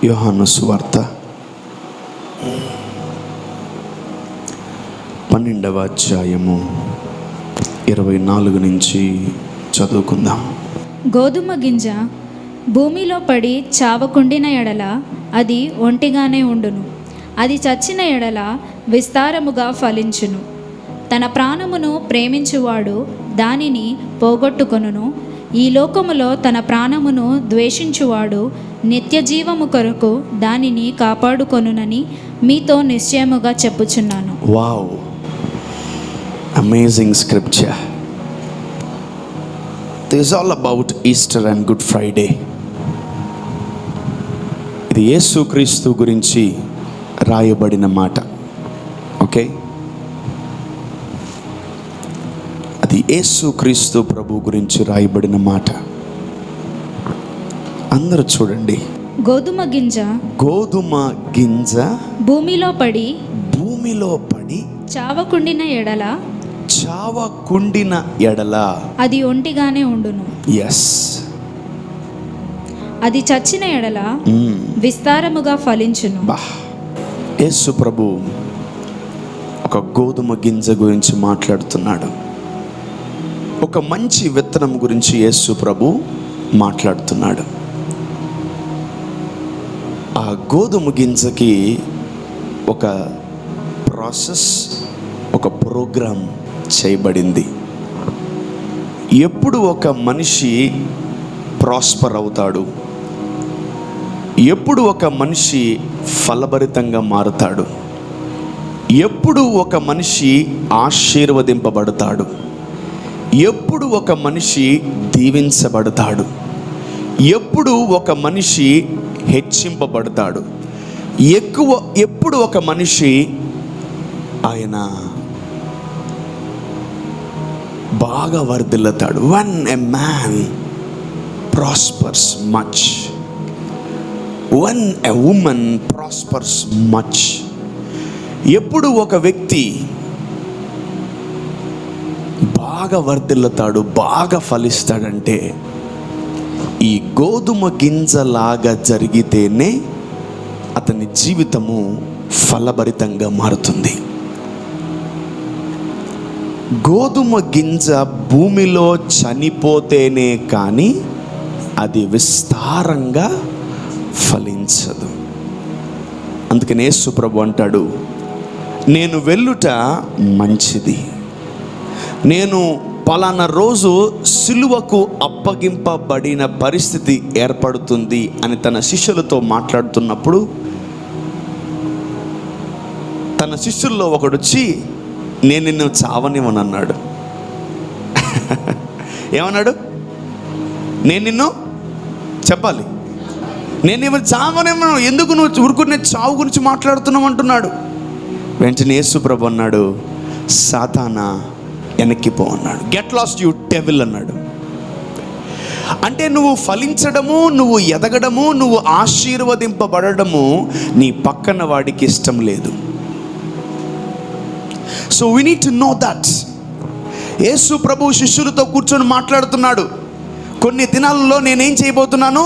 యోహాను సువార్త 12వ అధ్యాయము 24 నుంచి చదువుకుందాం. గోధుమ గింజ భూమిలో పడి చావకుండిన ఎడల అది ఒంటిగానే ఉండును, అది చచ్చిన ఎడల విస్తారముగా ఫలించును. తన ప్రాణమును ప్రేమించువాడు దానిని పోగొట్టుకొనును. ఈ లోకములో తన ప్రాణమును ద్వేషించువాడు నిత్య జీవము కొరకు దానిని కాపాడుకొనునని మీతో నిశ్చయముగా చెప్పుచున్నాను. Wow, amazing scripture. This is all about Easter and good Friday. ఇది యేసుక్రీస్తు గురించి రాయబడిన మాట. ఓకే, అది యేసుక్రీస్తు ప్రభు గురించి రాయబడిన మాట. అందరూ చూడండి. గోధుమ గింజ భూమిలో పడి చావకుండిన ఎడల అది ఒంటిగానే ఉండును. ఎస్, అది చచ్చిన ఎడల విస్తారముగా ఫలించును. యేసు ప్రభు ఒక గోధుమ గింజ గురించి మాట్లాడుతున్నాడు. ఒక మంచి విత్తనం గురించి యేసు ప్రభు మాట్లాడుతున్నాడు. ఆ గోధుమ గింజకి ఒక ప్రాసెస్, ఒక ప్రోగ్రాం చేయబడింది. ఎప్పుడు ఒక మనిషి ప్రాస్పర్ అవుతాడు, ఎప్పుడు ఒక మనిషి ఫలభరితంగా మారుతాడు, ఎప్పుడు ఒక మనిషి ఆశీర్వదింపబడతాడు, ఎప్పుడు ఒక మనిషి దీవించబడతాడు, ఎప్పుడు ఒక మనిషి హెచ్చింపబడతాడు, ఎప్పుడు ఒక మనిషి ఆయన బాగా వర్ధిల్లుతాడు. when a man prospers much, when a woman prospers much, ఎప్పుడు ఒక వ్యక్తి బాగా వర్ధిల్లుతాడు, బాగా ఫలిస్తాడంటే ఈ గోధుమ గింజలాగా జరిగితేనే అతని జీవితము ఫలభరితంగా మారుతుంది. గోధుమ గింజ భూమిలో చనిపోతేనే కానీ అది విస్తారంగా ఫలించదు. అందుకని యేసు ప్రభు అంటాడు, నేను వెళ్ళుట మంచిది, నేను పలానా రోజు సిలువకు అప్పగింపబడిన పరిస్థితి ఏర్పడుతుంది అని తన శిష్యులతో మాట్లాడుతున్నప్పుడు తన శిష్యుల్లో ఒకడు వచ్చి, నేను నిన్ను చావనివ్వను అన్నాడు. ఏమన్నాడు? నేను నిన్ను చెప్పాలి, నేను నిన్ను చావనివ్వను, ఎందుకు నువ్వు ఊరుకునే చావు గురించి మాట్లాడుతున్నావు అంటున్నాడు. వెంటనే యేసు ప్రభు అన్నాడు, సాతానా వెనక్కిపో అన్నాడు. గెట్ లాస్ట్ యు డెవిల్ అన్నాడు. అంటే నువ్వు ఫలించడము, నువ్వు ఎదగడము, నువ్వు ఆశీర్వదింపబడము నీ పక్కన వాడికి ఇష్టం లేదు. So we need to know that. Yesu ప్రభు శిష్యులతో కూర్చొని మాట్లాడుతున్నాడు, కొన్ని దినాలలో నేనేం చేయబోతున్నాను,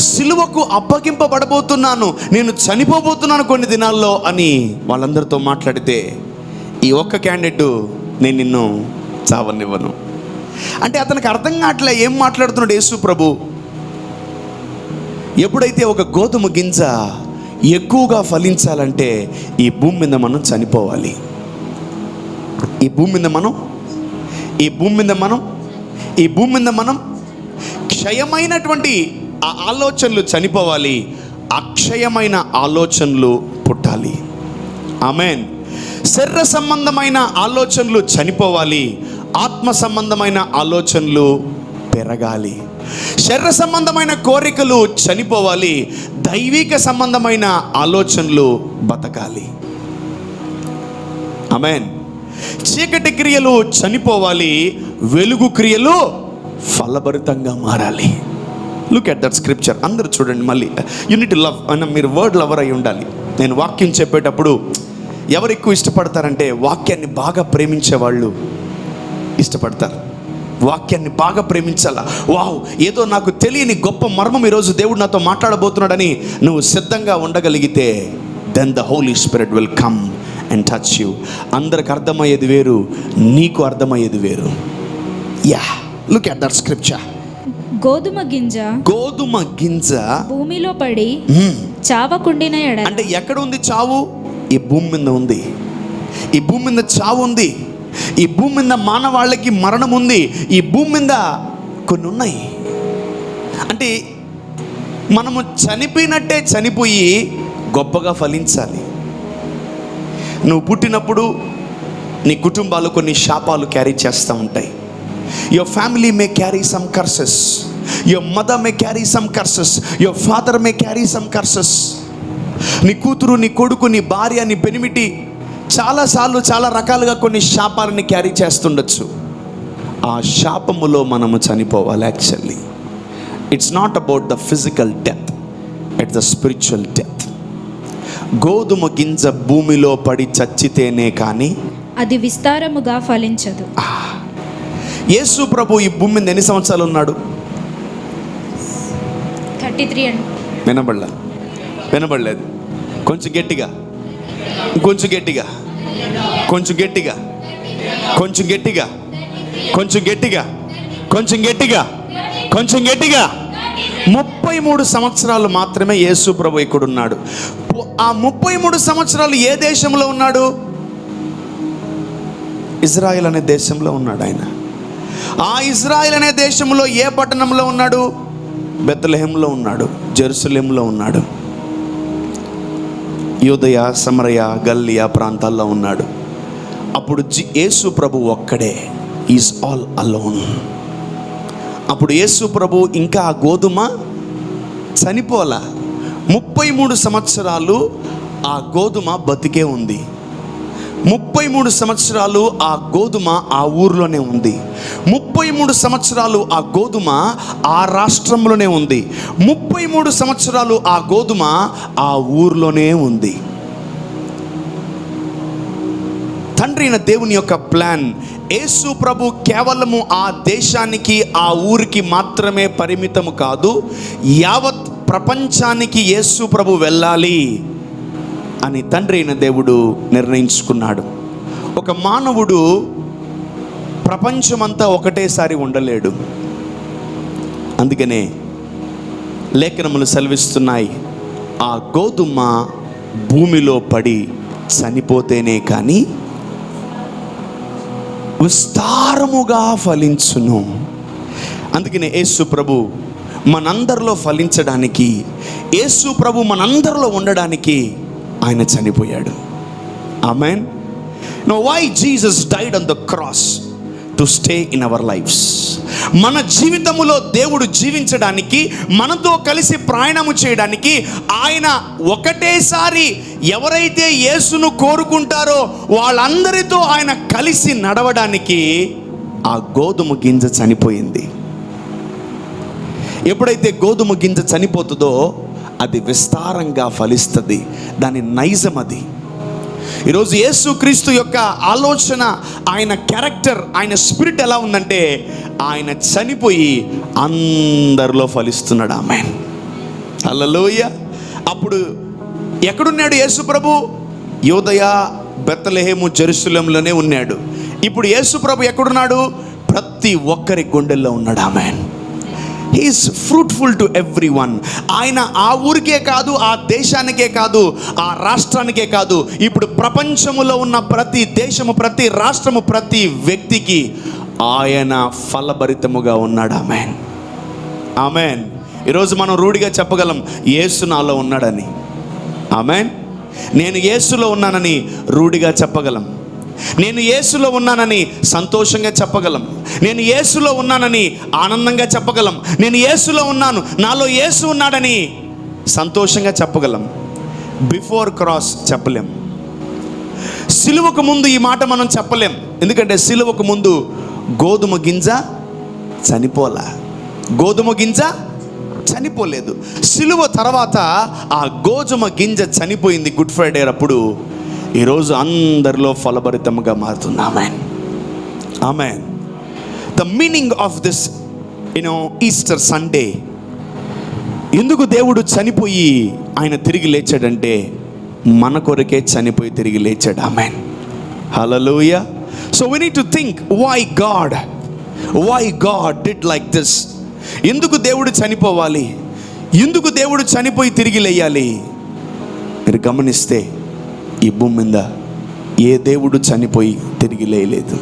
సిలువకు అప్పగింపబడబోతున్నాను, నేను చనిపోబోతున్నాను కొన్ని దినాల్లో అని వాళ్ళందరితో మాట్లాడితే ఈ ఒక్క క్యాండిడేట్, నేను నిన్ను చావనివ్వను అంటే అతనికి అర్థం కావట్లే ఏం మాట్లాడుతున్నాడు యేసు ప్రభు. ఎప్పుడైతే ఒక గోధుమ గింజ ఎక్కువగా ఫలించాలంటే ఈ భూమి మీద మనం చనిపోవాలి. ఈ భూమి మీద మనం క్షయమైనటువంటి ఆ ఆలోచనలు చనిపోవాలి, అక్షయమైన ఆలోచనలు పుట్టాలి. ఆమేన్. శరీర సంబంధమైన ఆలోచనలు చనిపోవాలి, ఆత్మ సంబంధమైన ఆలోచనలు పెరగాలి. శరీర సంబంధమైన కోరికలు చనిపోవాలి, దైవిక సంబంధమైన ఆలోచనలు బతకాలి. ఆమేన్. చీకటి క్రియలు చనిపోవాలి, వెలుగు క్రియలు ఫలభరితంగా మారాలి. Look at that scripture. అందరూ చూడండి మళ్ళీ. యూనిట్ లవ్ అన్న, మీరు వర్డ్ లవర్ అయి ఉండాలి. నేను వాక్యం చెప్పేటప్పుడు ఎవరు ఎక్కువ ఇష్టపడతారంటే వాక్యాన్ని బాగా ప్రేమించే వాళ్ళు ఇష్టపడతారు. వాక్యాన్ని బాగా ప్రేమించాలా. వావ్, ఏదో నాకు తెలియని గొప్ప మర్మం ఈరోజు దేవుడు నాతో మాట్లాడబోతున్నాడని నువ్వు సిద్ధంగా ఉండగలిగితే, then the Holi Spirit will come and touch you. అందరికి అర్థమయ్యేది వేరు, నీకు అర్థమయ్యేది వేరు. Yeah, look at that scripture. గోధుమ గింజ భూమిలో పడి చావకుండిన ఎడల. అంటే ఎక్కడ ఉంది చావు? ఈ భూమి మీద ఉంది. ఈ భూమి మీద చావు ఉంది. ఈ భూమి మీద మానవాళ్ళకి మరణం ఉంది. ఈ భూమి మీద కొన్ని ఉన్నాయి. అంటే మనము చనిపోయినట్టే చనిపోయి గొప్పగా ఫలించాలి. నువ్వు పుట్టినప్పుడు నీ కుటుంబాలు కొన్ని శాపాలు క్యారీ చేస్తూ ఉంటాయి. Your family May carry some curses, your mother May carry some curses, your father May carry some curses. నీ కూతురు, నీ కొడుకు, నీ భార్య, నీ పెనిమిటి చాలాసార్లు చాలా రకాలుగా కొన్ని శాపాలని క్యారీ చేస్తుండొచ్చు. ఆ శాపములో మనము చనిపోవాలి. Actually it's not about the physical death, it's the spiritual death. గోధుమ గింజ భూమిలో పడి చచ్చితేనే కానీ అది విస్తారముగా ఫలించదు. యేసు ప్రభు ఈ భూమి మీద ఎన్ని సంవత్సరాలు ఉన్నాడు? 33 అండి. వినబడలేదు. కొంచెం గట్టిగా, కొంచెం గట్టిగా, కొంచెం గట్టిగా, కొంచెం గట్టిగా, కొంచెం గట్టిగా, కొంచెం గట్టిగా, కొంచెం గట్టిగా. 33 సంవత్సరాలు మాత్రమే యేసు ప్రభు ఇక్కడున్నాడు. ఆ 33 సంవత్సరాలు ఏ దేశంలో ఉన్నాడు? ఇజ్రాయెల్ అనే దేశంలో ఉన్నాడు ఆయన. ఆ ఇజ్రాయెల్ అనే దేశంలో ఏ పట్టణంలో ఉన్నాడు? బెత్లెహేంలో ఉన్నాడు, జెరూసలేంలో ఉన్నాడు, యూదయ, సమరయ, గల్లియా ప్రాంతాల్లో ఉన్నాడు. అప్పుడు యేసు ప్రభు ఒక్కడే, ఈజ్ ఆల్ అలోన్. అప్పుడు యేసు ప్రభు ఇంకా ఆ గోధుమ చనిపోలా. 33 సంవత్సరాలు ఆ గోధుమ బతికే ఉంది. 33 సంవత్సరాలు ఆ గోధుమ ఆ ఊర్లోనే ఉంది. 33 సంవత్సరాలు ఆ గోధుమ ఆ రాష్ట్రంలోనే ఉంది. 33 సంవత్సరాలు ఆ గోధుమ ఆ ఊర్లోనే ఉంది. తండ్రి అయిన దేవుని యొక్క ప్లాన్, యేసు ప్రభు కేవలము ఆ దేశానికి ఆ ఊరికి మాత్రమే పరిమితము కాదు, యావత్ ప్రపంచానికి యేసు ప్రభు వెళ్ళాలి అని తండ్రి అయిన దేవుడు నిర్ణయించుకున్నాడు. ఒక మానవుడు ప్రపంచమంతా ఒకటేసారి ఉండలేడు. అందుకనే లేఖనములు సెలవిస్తున్నాయి, ఆ గోధుమ భూమిలో పడి చనిపోతేనే కానీ విస్తారముగా ఫలించును. అందుకనే యేసు ప్రభు మనందరిలో ఫలించడానికి, యేసు ప్రభు మనందరిలో ఉండడానికి ఆయన చనిపోయాడు. Amen. No why Jesus died on the cross? To stay in our lifes. మన జీవితములో దేవుడు జీవించడానికి, మనతో కలిసి ప్రయాణము చేయడానికి, ఆయన ఒకటేసారి ఎవరైతే యేసును కోరుకుంటారో వాళ్ళందరితో ఆయన కలిసి నడవడానికి ఆ గోధుమ గింజ చనిపోయింది. ఎప్పుడైతే గోధుమ గింజ చనిపోతుందో అది విస్తారంగా ఫలిస్తుంది. దాని నైజం అది. ఈరోజు యేసుక్రీస్తు యొక్క ఆలోచన, ఆయన క్యారెక్టర్, ఆయన స్పిరిట్ ఎలా ఉందంటే ఆయన చనిపోయి అందరిలో ఫలిస్తున్నాడు. ఆమేన్, హల్లెలూయా. అప్పుడు ఎక్కడున్నాడు యేసు ప్రభు? యూదయ, బెత్లెహేము, జెరూసలేంలోనే ఉన్నాడు. ఇప్పుడు యేసు ప్రభు ఎక్కడున్నాడు? ప్రతి ఒక్కరి గుండెల్లో ఉన్నాడు. Amen. He is fruitful to everyone. ఆయన ఆ ఊరికే కాదు, ఆ దేశానికే కాదు, ఆ రాష్ట్రానికే కాదు, ఇప్పుడు ప్రపంచములో ఉన్న ప్రతి దేశము, ప్రతి రాష్ట్రము, ప్రతి వ్యక్తికి ఆయన ఫలభరితముగా ఉన్నాడు. ఆమేన్, ఆమేన్. ఈరోజు మనం రూఢిగా చెప్పగలం, యేసు నాలో ఉన్నాడని. ఆమేన్. నేను యేసులో ఉన్నానని రూఢిగా చెప్పగలం. నేను యేసులో ఉన్నానని సంతోషంగా చెప్పగలం. నేను యేసులో ఉన్నానని ఆనందంగా చెప్పగలం. నేను యేసులో ఉన్నాను, నాలో యేసు ఉన్నాడని సంతోషంగా చెప్పగలం. బిఫోర్ క్రాస్ చెప్పలేం. సిలువకు ముందు ఈ మాట మనం చెప్పలేం. ఎందుకంటే సిలువకు ముందు గోధుమ గింజ చనిపోలా. గోధుమ గింజ చనిపోలేదు. సిలువ తర్వాత ఆ గోధుమ గింజ చనిపోయింది. గుడ్ ఫ్రైడే అప్పుడు. ఈరోజు అందరిలో ఫలభరితంగా మారుతుంది. Amen, amen. The meaning of this Easter Sunday, ఎందుకు దేవుడు చనిపోయి ఆయన తిరిగి లేచాడంటే మన కొరకే చనిపోయి తిరిగి లేచాడు. Amen, hallelujah. So we need to think why God did like this. ఎందుకు దేవుడు చనిపోవాలి, ఎందుకు దేవుడు చనిపోయి తిరిగి లేయాలి? మీరు గమనిస్తే ఈ భూమి మీద ఏ దేవుడు చనిపోయి తిరిగి లేయలేదు,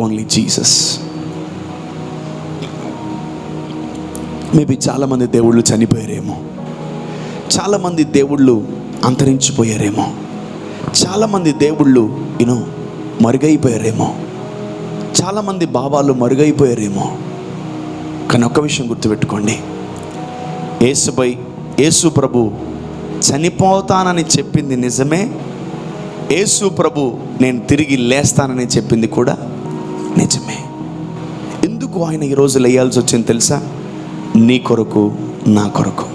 ఓన్లీ జీసస్. మేబీ చాలామంది దేవుళ్ళు చనిపోయారేమో, చాలామంది దేవుళ్ళు అంతరించిపోయారేమో, చాలామంది దేవుళ్ళు మరుగైపోయారేమో, చాలామంది బాబాలు మరుగైపోయారేమో. కానీ ఒక్క విషయం గుర్తుపెట్టుకోండి, యేసు ప్రభు చనిపోతానని చెప్పింది నిజమే, యేసు ప్రభు నేను తిరిగి లేస్తానని చెప్పింది కూడా నిజమే. ఎందుకు ఆయన ఈరోజు లేయాల్సి వచ్చింది తెలుసా? నీ కొరకు, నా కొరకు.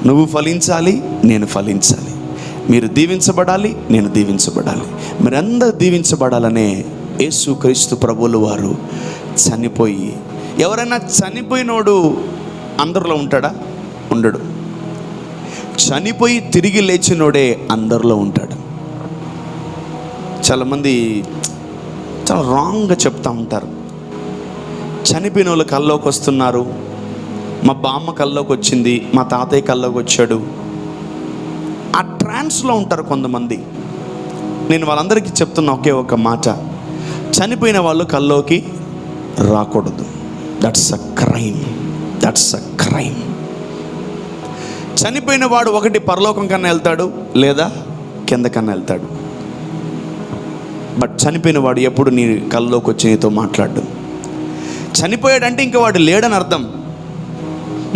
నువ్వు ఫలించాలి, నేను ఫలించాలి, మీరు దీవించబడాలి, నేను దీవించబడాలి, మీరందరూ దీవించబడాలనే యేసుక్రీస్తు ప్రభువుల వారు చనిపోయి. ఎవరైనా చనిపోయినోడు అందరిలో ఉంటాడా? ఉండడు. చనిపోయి తిరిగి లేచినోడే అందరిలో ఉంటాడు. చాలామంది చాలా రాంగ్గా చెప్తూ ఉంటారు. చనిపోయిన వాళ్ళు కల్లోకి వస్తున్నారు, మా బామ్మ కల్లోకి వచ్చింది, మా తాతయ్య కల్లోకి వచ్చాడు. ఆ ట్రాన్స్లో ఉంటారు కొంతమంది. నేను వాళ్ళందరికీ చెప్తున్న ఒకే ఒక మాట, చనిపోయిన వాళ్ళు కల్లోకి రాకూడదు. That's a crime. చనిపోయిన వాడు ఒకటి పరలోకం కన్నా వెళ్తాడు, లేదా కింద కన్నా వెళ్తాడు. బట్ చనిపోయిన వాడు ఎప్పుడు నీ కల్లోకి వచ్చి నీతో మాట్లాడు. చనిపోయాడంటే ఇంకా వాడు లేడని అర్థం.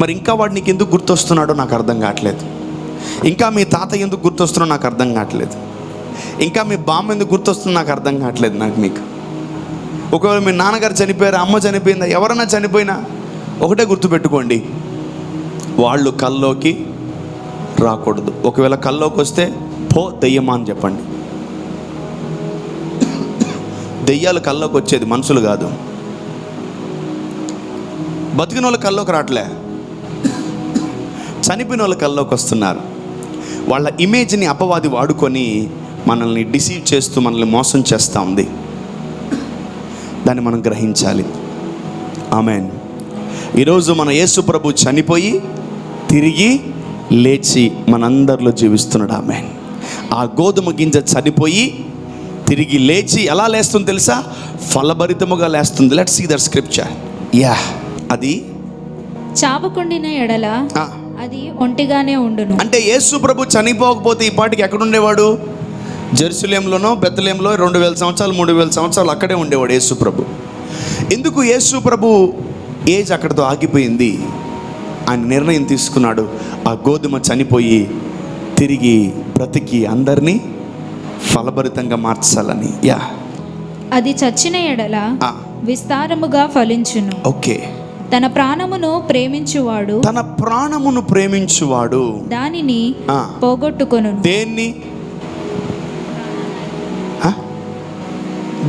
మరి ఇంకా వాడు నీకు ఎందుకు గుర్తొస్తున్నాడో నాకు అర్థం కావట్లేదు. ఇంకా మీ తాత ఎందుకు గుర్తొస్తున్నాడో నాకు అర్థం కావట్లేదు. ఇంకా మీ బామ్మ ఎందుకు గుర్తొస్తుందో నాకు అర్థం కావట్లేదు. మీకు ఒకవేళ మీ నాన్నగారు చనిపోయారు, అమ్మ చనిపోయిందా, ఎవరైనా చనిపోయినా ఒకటే గుర్తుపెట్టుకోండి, వాళ్ళు కల్లోకి రాకూడదు. ఒకవేళ కల్లోకి వస్తే పో దెయ్యమా అని చెప్పండి. దెయ్యాలు కల్లోకి వచ్చేది మనుషులు కాదు. బతికిన వాళ్ళు కల్లోకి రావట్లే, చనిపోయిన వాళ్ళు కల్లోకి వస్తున్నారు. వాళ్ళ ఇమేజ్ని అపవాది వాడుకొని మనల్ని డిసీవ్ చేస్తూ మనల్ని మోసం చేస్తూ ఉంది. దాన్ని మనం గ్రహించాలి. ఆమేన్. ఈరోజు మన యేసు ప్రభు చనిపోయి తిరిగి లేచి మనందరిలో జీవిస్తున్నాడు. ఆమేన్. ఆ గోధుమ గింజ చనిపోయి తిరిగి లేచి ఎలా లేస్తుంది తెలుసా? ఫలభరితముగా లేస్తుంది. Let's see that scripture. అది చావకుండిన ఎడల అది ఒంటిగానే ఉండును. అంటే యేసు ప్రభు చనిపోకపోతే ఈ పాటికి ఎక్కడుండేవాడు? జెరూసలేంలోనో బెత్లెహేంలో 2000 సంవత్సరాలు 3000 సంవత్సరాలు అక్కడే ఉండేవాడు యేసు ప్రభు. ఎందుకు యేసు ప్రభు ఏజ్ అక్కడితో ఆగిపోయింది? ఆయన నిర్ణయం తీసుకున్నాడు, ఆ గోధుమ చనిపోయి తిరిగి బ్రతికి అందరినీ ఫలభరితంగా మార్చాలని. అది చచ్చిన ఎడల విస్తారముగా ఫలించును. ఓకే. తన ప్రాణమును ప్రేమించువాడు దానిని పోగొట్టుకొను.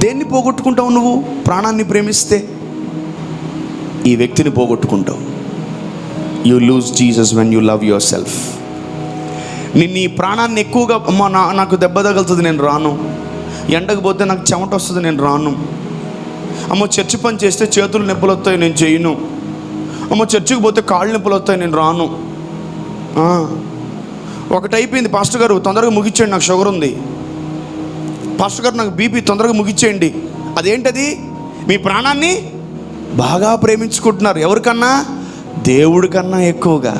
దేన్ని పోగొట్టుకుంటావు? నువ్వు ప్రాణాన్ని ప్రేమిస్తే ఈ వ్యక్తిని పోగొట్టుకుంటావు. You lose Jesus when you love yourself. నిన్ను ఈ ప్రాణాన్ని ఎక్కువగా, అమ్మ నాకు దెబ్బ తగులుతుంది నేను రాను, ఎండకు పోతే నాకు చెమట వస్తుంది నేను రాను, అమ్మ చర్చి పని చేస్తే చేతులు నొప్పులు వస్తాయి నేను చేయను, అమ్మ చర్చికి పోతే కాళ్ళు నొప్పులు వస్తాయి నేను రాను. ఒకటి అయిపోయింది, పాస్టర్ గారు తొందరగా ముగించేయండి, నాకు షుగర్ ఉంది, పాస్టర్ గారు నాకు బీపీ తొందరగా ముగించేయండి. అదేంటది? మీ ప్రాణాన్ని బాగా ప్రేమించుకుంటున్నారు. ఎవరికన్నా? దేవుడి కన్నా ఎక్కువగా.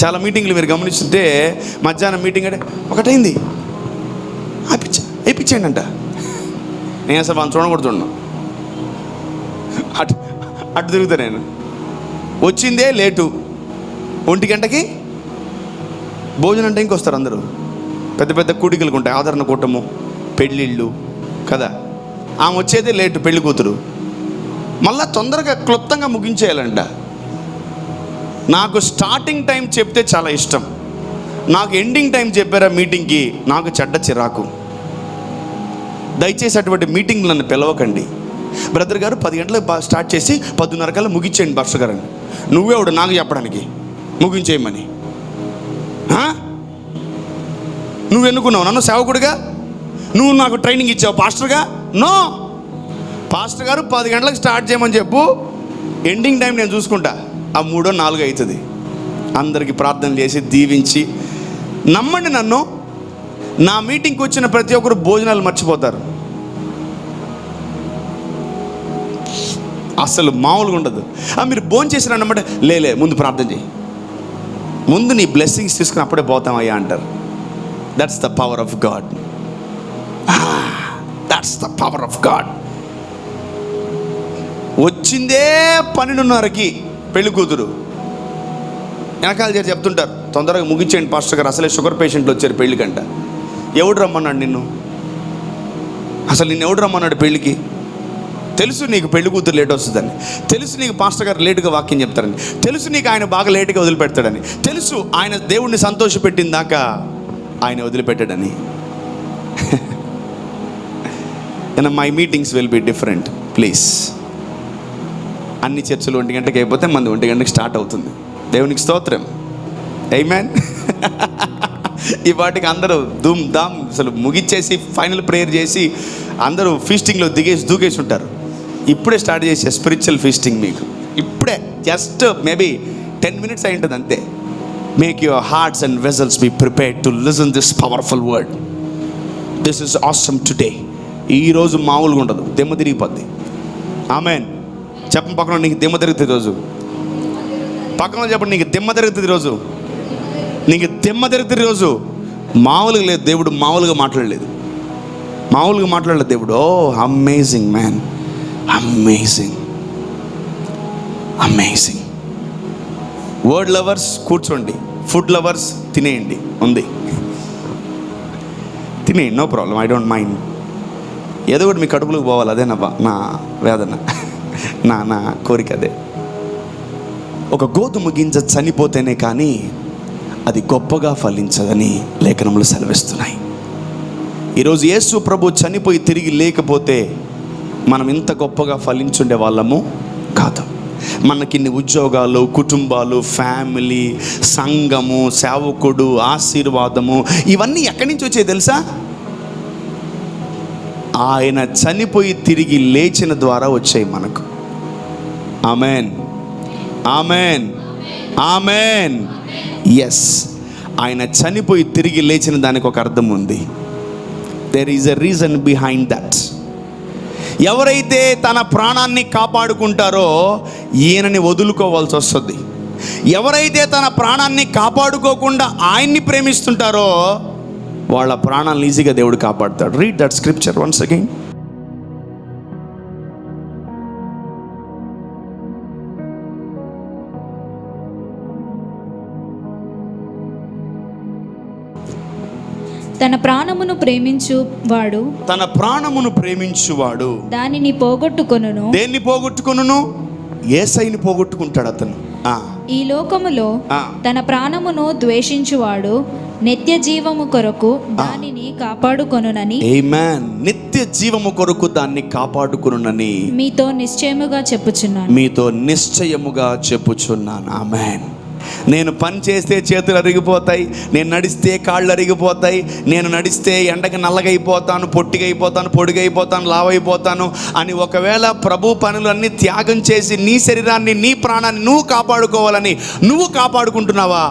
చాలా మీటింగ్లు మీరు గమనిస్తుంటే మధ్యాహ్నం మీటింగ్ అంటే ఒకటైంది అయిపించండి అంట. నేను అసలు వాళ్ళని చూడకూడదు, అటు తిరుగుతా. నేను వచ్చిందే లేటు, 1 గంటకి భోజనం టైంకి వస్తారు అందరూ. పెద్ద పెద్ద కూడికలకు ఉంటాయి, ఆదరణ కూటము, పెళ్ళిళ్ళు కదా. ఆమె వచ్చేదే లేటు, పెళ్లి కూతురు. మళ్ళా తొందరగా క్లుప్తంగా ముగించేయాలంట. నాకు స్టార్టింగ్ టైం చెప్తే చాలా ఇష్టం, నాకు ఎండింగ్ టైం చెప్పారా మీటింగ్కి నాకు చెడ్డ చిరాకు. దయచేసి అటువంటి మీటింగ్లు నన్ను పిలవకండి. బ్రదర్ గారు 10 గంటలకు స్టార్ట్ చేసి 10:30 కల్లా ముగించేయండి పాస్టర్ గారు అని. నువ్వేవాడు నాకు చెప్పడానికి ముగించేయమని? నువ్వు ఎన్నుకున్నావు నన్ను సేవకుడిగా? నువ్వు నాకు ట్రైనింగ్ ఇచ్చావు పాస్టర్గా? నో. పాస్టర్ గారు 10 గంటలకు స్టార్ట్ చేయమని చెప్పు, ఎండింగ్ టైం నేను చూసుకుంటా. ఆ 3 or 4 అవుతుంది. అందరికీ ప్రార్థన చేసి దీవించి, నమ్మండి నన్ను, నా మీటింగ్కి వచ్చిన ప్రతి ఒక్కరు భోజనాలు మర్చిపోతారు. అసలు మామూలుగా ఉండదు. మీరు భోజనం చేసిరా అన్నమాట, లేలే ముందు ప్రార్థన చేయి, ముందు నీ బ్లెస్సింగ్స్ తీసుకుని అప్పుడే పోతామయ్యా అంటారు. That's the power of God. That's the power of God. వచ్చిందే 12:30కి పెళ్లి కూతురు, వెనకాల చేసి చెప్తుంటారు తొందరగా ముగించేయండి పాస్టర్ గారు, అసలే షుగర్ పేషెంట్లు వచ్చారు పెళ్ళికంట. ఎవడు రమ్మన్నాడు నిన్ను? అసలు నిన్ను ఎవడు రమ్మన్నాడు పెళ్ళికి? తెలుసు నీకు పెళ్లి కూతురు లేట్ వస్తుందని, తెలుసు నీకు పాస్టర్ గారు లేటుగా వాక్యం చెప్తారని, తెలుసు నీకు ఆయన బాగా లేటుగా వదిలిపెడతాడని, తెలుసు ఆయన దేవుణ్ణి సంతోషపెట్టిన దాకా ఆయన వదిలిపెట్టాడని. My meetings will be different please. అన్ని చర్చలు 1 గంటకి అయిపోతే మంది 1 గంటకి స్టార్ట్ అవుతుంది. దేవునికి స్తోత్రం. ఆమేన్. ఈ వాటికి అందరూ ధూమ్ ధామ్ అసలు ముగిచ్చేసి ఫైనల్ ప్రేయర్ చేసి అందరూ ఫీస్టింగ్లో దూకేసి ఉంటారు. ఇప్పుడే స్టార్ట్ చేసే స్పిరిచువల్ ఫీస్టింగ్ మీకు ఇప్పుడే, జస్ట్ మేబీ 10 minutes అయి ఉంటుంది అంతే. Make your hearts and vessels be prepared to listen this powerful word. This is awesome today. ఈరోజు మామూలుగా ఉండదు, దెమ్మ తిరిగిపోద్ది. ఆమేన్. చెప్పండి పక్కన, నీకు దెమ్మ తిరుగుతుంది రోజు. పక్కన చెప్పండి, నీకు దెమ్మ తిరుగుతుంది రోజు, నీకు దెమ్మ తిరుగుతుంది రోజు. మామూలుగా లేదు, దేవుడు మామూలుగా మాట్లాడలేదు, మామూలుగా మాట్లాడలేదు దేవుడు. Oh amazing man, amazing, amazing. Word lovers కూర్చోండి, ఫుడ్ లవర్స్ తినేయండి, ఉంది తినేయండి, no problem, I don't mind. ఏదో ఒకటి మీ కడుపులోకి పోవాలి, అదే నా వేదన, నా కోరిక అదే. ఒక గోధుమ గింజ చనిపోతేనే కానీ అది గొప్పగా ఫలించదని లేఖనములు సెలవిస్తున్నాయి. ఈరోజు యేసు ప్రభు చనిపోయి తిరిగి లేకపోతే మనం ఇంత గొప్పగా ఫలించుండే వాళ్ళము కాదు. మనకిన్ని ఉద్యోగాలు, కుటుంబాలు, ఫ్యామిలీ, సంఘము, సేవకుడు, ఆశీర్వాదము, ఇవన్నీ ఎక్కడి నుంచి వచ్చాయి తెలుసా? ఆయన చనిపోయి తిరిగి లేచిన ద్వారా వచ్చాయి మనకు. Amen, amen, amen. ఎస్, ఆయన చనిపోయి తిరిగి లేచిన దానికి ఒక అర్థం ఉంది. There is a reason behind that. ఎవరైతే తన ప్రాణాన్ని కాపాడుకుంటారో ఈయనని వదులుకోవాల్సి వస్తుంది. ఎవరైతే తన ప్రాణాన్ని కాపాడుకోకుండా ఆయన్ని ప్రేమిస్తుంటారో వాళ్ళ ప్రాణాలను ఈజీగా దేవుడు కాపాడుతాడు. Read that scripture once again. తన ప్రాణమును ప్రేమించువాడు, తన ప్రాణమును ప్రేమించువాడు దానిని పోగొట్టుకొనును. దేన్ని పోగొట్టుకొనును? యేసయ్యని పోగొట్టుకుంటాడు అతను. ఈ లోకములో తన ప్రాణమును ద్వేషించువాడు నిత్య జీవము కొరకు దానిని కాపాడుకొనునని. ఆమేన్. నిత్య జీవము కొరకు దాన్ని కాపాడుకొనునని మీతో నిశ్చయముగా చెప్పుచున్నాను, మీతో నిశ్చయముగా చెప్పుచున్నాను. ఆమేన్. నేను పని చేస్తే చేతులు అరిగిపోతాయి, నేను నడిస్తే కాళ్ళు అరిగిపోతాయి, నేను నడిస్తే ఎండకి నల్లగైపోతాను, పొట్టిగైపోతాను, పొడిగైపోతాను, లావైపోతాను అని ఒకవేళ ప్రభు పనులన్నీ త్యాగం చేసి నీ శరీరాన్ని, నీ ప్రాణాన్ని నువ్వు కాపాడుకోవాలని నువ్వు కాపాడుకుంటున్నావా?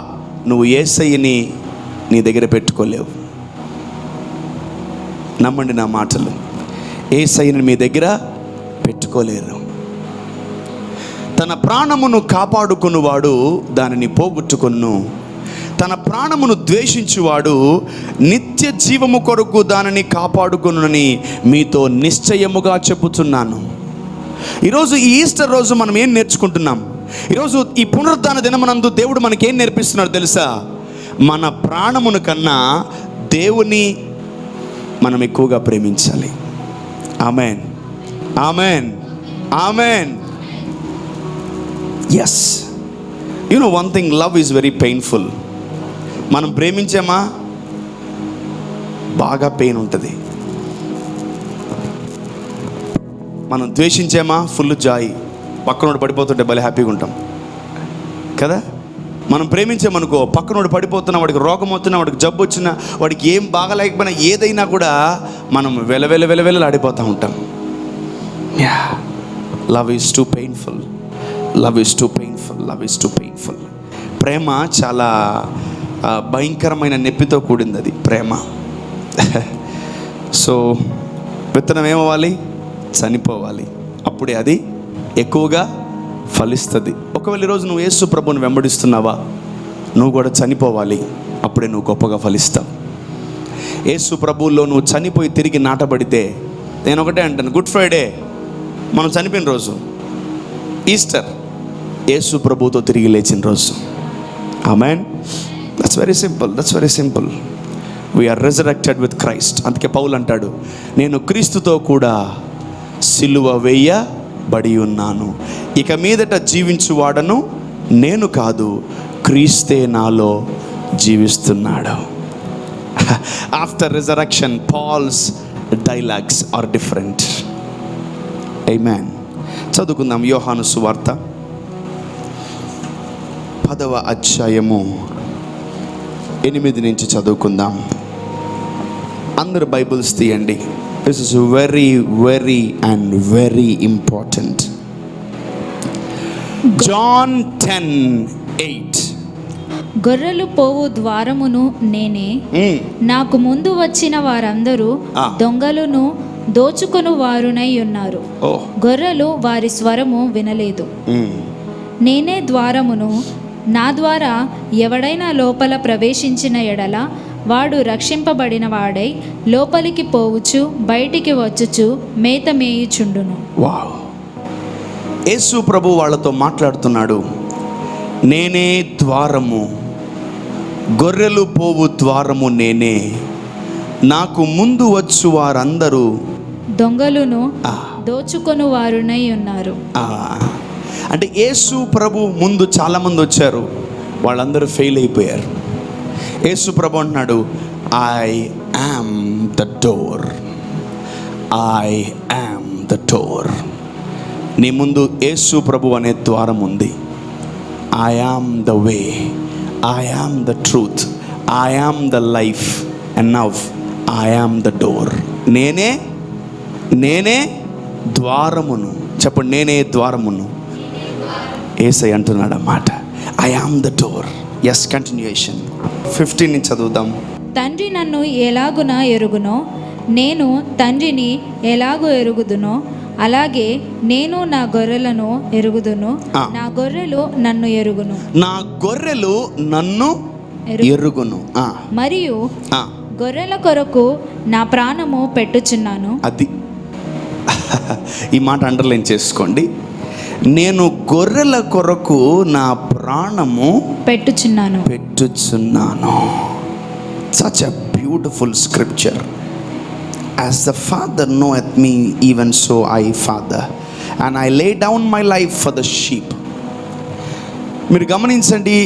నువ్వు యేసయ్యని నీ దగ్గర పెట్టుకోలేవు. నమ్మండి నా మాటలు, యేసయ్యని మీ దగ్గర పెట్టుకోలేరు. తన ప్రాణమును కాపాడుకున్నవాడు దానిని పోగొట్టుకొను, తన ప్రాణమును ద్వేషించువాడు నిత్య జీవము కొరకు దానిని కాపాడుకొనునని మీతో నిశ్చయముగా చెప్పుచున్నాను. ఈరోజు ఈ ఈస్టర్ రోజు మనం ఏం నేర్చుకుంటున్నాం? ఈరోజు ఈ పునరుద్ధాన దినమునందు దేవుడు మనకేం నేర్పిస్తున్నాడు తెలుసా? మన ప్రాణమును కన్నా దేవుని మనం ఎక్కువగా ప్రేమించాలి. Amen, amen, amen. Yes, you know one thing, love is very painful. మనం ప్రేమించామా బాగా పెయిన్ ఉంటుంది. మనం ద్వేషించామా ఫుల్ జాయ్, పక్కనోడు పడిపోతుంటే భలే హ్యాపీగా ఉంటాం కదా. మనం ప్రేమించామనుకో, పక్కనోడు పడిపోతున్నా, వాడికి రోగం అవుతున్నా, వాడికి జబ్బు వచ్చినా, వాడికి ఏం బాగలేకపోయినా ఏదైనా కూడా మనం వెలవెలలాడిపోతూ ఉంటాం. Love is too painful, love is too painful, love is too painful. ప్రేమ చాలా భయంకరమైన నొప్పితో కూడింది అది ప్రేమ. సో విత్తనం ఏమవ్వాలి? చనిపోవాలి, అప్పుడే అది ఎక్కువగా ఫలిస్తుంది. ఒకవేళ ఈరోజు నువ్వు యేసు ప్రభువుని వెంబడిస్తున్నావా, నువ్వు కూడా చనిపోవాలి, అప్పుడే నువ్వు గొప్పగా ఫలిస్తావు. యేసు ప్రభువులో నువ్వు చనిపోయి తిరిగి నాటబడితే, నేను ఒకటే అంటాను, గుడ్ ఫ్రైడే మనం చనిపోయిన రోజు, ఈస్టర్ యేసు ప్రభువుతో తిరిగి లేచిన రోజు. Amen. That's very simple, that's very simple. We are resurrected with Christ. అందుకే పౌలు అంటాడు, నేను క్రీస్తుతో కూడా సిలువ వేయబడి ఉన్నాను, ఇక మీదట జీవించువాడను నేను కాదు, క్రీస్తే నాలో జీవిస్తున్నాడు. After resurrection Paul's dialogues are different. Amen. చదువుకుందాం యోహాను సువార్త 10వ అధ్యాయము 8 నుంచి చదువుకుందాం. అందరూ బైబిల్స్ తీయండి. This is very very and very important. John 10:8. గొర్రెలు పోవు ద్వారమును నేనే, నాకు ముందు వచ్చిన వారందరూ దొంగలును దోచుకొను వారునై ఉన్నారు, గొర్రెలు వారి స్వరము వినలేదు. నేనే ద్వారమును, నా ద్వారా ఎవడైనా లోపల ప్రవేశించిన ఎడల వాడు రక్షింపబడిన వాడై లోపలికి పోవచ్చు, బయటికి వచ్చుచు మేత మేయుచుండును. వావ్. యేసు ప్రభు వాళ్ళతో మాట్లాడుతున్నాడు. నేనే ద్వారము, గొర్రెలు పోవు ద్వారము నేనే, నాకు ముందు వచ్చు వారందరూ దొంగలును దోచుకొను వారునై ఉన్నారు. అంటే యేసు ప్రభు ముందు చాలామంది వచ్చారు, వాళ్ళందరూ ఫెయిల్ అయిపోయారు. యేసు ప్రభు అంటున్నాడు, I am the door, I am the door. నీ ముందు యేసు ప్రభు అనే ద్వారం ఉంది. I am the way, I am the truth, I am the life, and now I am the door. నేనే ద్వారమును. చెప్పండి, నేనే ద్వారమును. యేసయ్య అంటున్నాడు అన్నమాట, I am the door. Yes, continuation 15 నుంచి చదువుదాం. తండ్రి నన్ను ఎలాగున ఎరుగునో, నేను తండ్రిని ఎలాగో ఎరుగుదునో, అలాగే నేను నా గొర్రెలను ఎరుగుదును, నా గొర్రెలు నన్ను ఎరుగును, నా గొర్రెలు నన్ను ఎరుగును, మరియు గొర్రెల కొరకు నా ప్రాణము పెట్టుచున్నాను. అది ఈ మాట అండర్లైన్ చేసుకోండి. నేను గొర్రెల కొరకు నా ప్రాణము పెట్టుచున్నాను. Such a beautiful scripture. As the Father knoweth me, even so I Father, and I lay down my life for the sheep. మీరు గమనించండి,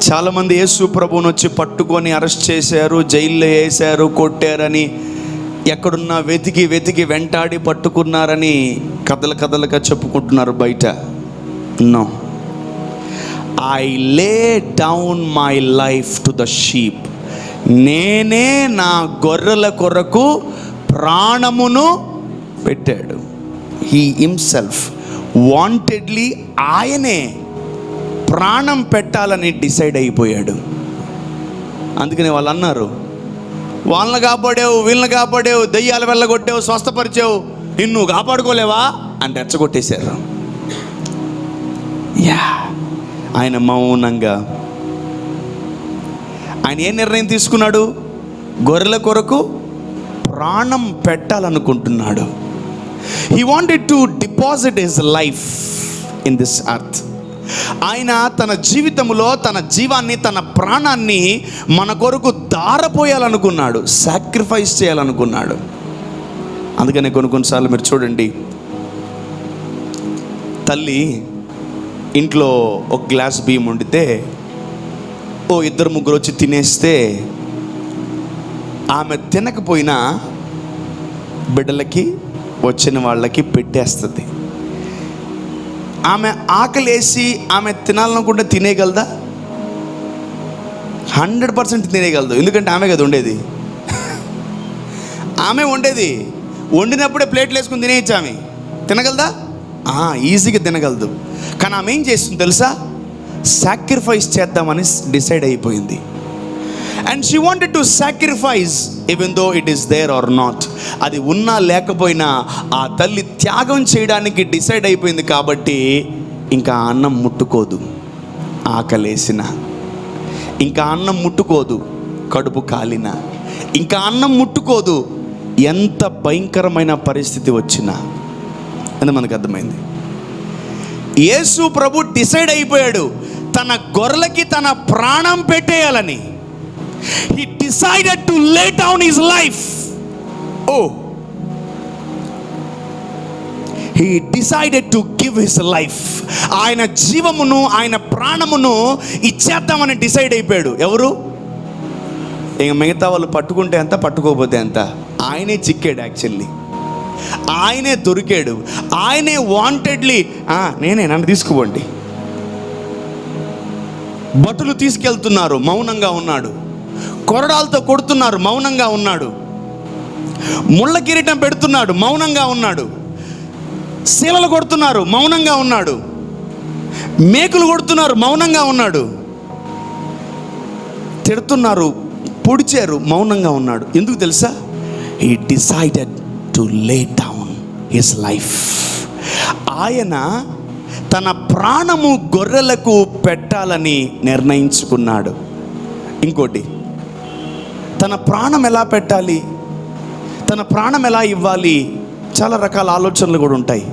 చాలామంది యేసు ప్రభువుని వచ్చి పట్టుకొని అరెస్ట్ చేశారు, జైల్లో వేశారు, కొట్టారని, ఎక్కడున్నా వెతికి వెంటాడి పట్టుకున్నారని కథలుగా చెప్పుకుంటున్నారు బయట. No, I lay down my life to the sheep. నేనే నా గొర్రెల కొరకు ప్రాణమును పెట్టాడు. హీ హిమ్సెల్ఫ్ వాంటెడ్లీ, ఆయనే ప్రాణం పెట్టాలని డిసైడ్ అయిపోయాడు. అందుకని వాళ్ళు అన్నారు, వాళ్ళని కాపాడావు, వీళ్ళని కాపాడావు, దయ్యాలు వెళ్ళగొట్టావు, స్వస్థపరిచావు, నిన్ను కాపాడుకోలేవా అని రెచ్చగొట్టేశారు. ఆయన మౌనంగా, ఆయన ఏ నిర్ణయం తీసుకున్నాడు? గొర్రెల కొరకు ప్రాణం పెట్టాలనుకుంటున్నాడు. He wanted to deposit his life in this earth. ఆయన తన జీవితంలో తన జీవాన్ని, తన ప్రాణాన్ని మన కొరకు దారపోయాలనుకున్నాడు, సాక్రిఫైస్ చేయాలనుకున్నాడు. అందుకనే కొన్నిసార్లు మీరు చూడండి, తల్లి ఇంట్లో ఒక గ్లాస్ బియ్యం వండితే 2-3 వచ్చి తినేస్తే, ఆమె తినకపోయినా బిడ్డలకి వచ్చిన వాళ్ళకి పెట్టేస్తుంది. ఆమె ఆకలేసి ఆమె తినాలనుకుంటే తినేయగలదా? 100% తినేయగలదు. ఎందుకంటే ఆమె కదా ఉండేది. ఆమె వండేది. వండినప్పుడే ప్లేట్లు వేసుకుని తినేయచ్చు. ఆమె తినగలదా? ఈజీగా తినగలదు. కానీ ఆమె ఏం చేస్తుంది తెలుసా? సాక్రిఫైస్ చేద్దామని డిసైడ్ అయిపోయింది. And she wanted to sacrifice even though it is there or not. అది ఉన్నా లేకపోయినా ఆ తల్లి త్యాగం చేయడానికి డిసైడ్ అయిపోయింది. కాబట్టి ఇంకా అన్నం ముట్టుకోదు ఆకలేసిన, ఇంకా అన్నం ముట్టుకోదు కడుపు కాలిన, ఇంకా అన్నం ముట్టుకోదు ఎంత భయంకరమైన పరిస్థితి వచ్చినా. అని మనకు అర్థమైంది. యేసు ప్రభు డిసైడ్ అయిపోయాడు తన గొర్రెలకి తన ప్రాణం పెట్టేయాలని. He decided to lay down his life. He decided to give his life. ఆయన జీవమును ఆయన ప్రాణమును ఇచ్చేద్దామని డిసైడ్ అయిపోయాడు. ఎవరు? ఇక మిగతా వాళ్ళు పట్టుకుంటే ఎంత, పట్టుకోకపోతే ఎంత. ఆయనే చిక్కాడు. యాక్చువల్లీ ఆయనే దొరికాడు. ఆయనే వాంటెడ్లీ నేనే, నన్ను తీసుకుపోండి. బటులు తీసుకెళ్తున్నారు, మౌనంగా ఉన్నాడు. కొరడాలతో కొడుతున్నారు, మౌనంగా ఉన్నాడు. ముళ్ళ కిరీటం పెడుతున్నాడు, మౌనంగా ఉన్నాడు. శీలలు కొడుతున్నారు, మౌనంగా ఉన్నాడు. మేకులు కొడుతున్నారు, మౌనంగా ఉన్నాడు. తిడుతున్నారు, పొడిచారు, మౌనంగా ఉన్నాడు. ఎందుకు తెలుసా? He decided to lay down his life. ఆయన తన ప్రాణము గొర్రెలకు పెట్టాలని నిర్ణయించుకున్నాడు. ఇంకోటి, తన ప్రాణం ఎలా పెట్టాలి, తన ప్రాణం ఎలా ఇవ్వాలి, చాలా రకాల ఆలోచనలు కూడా ఉంటాయి.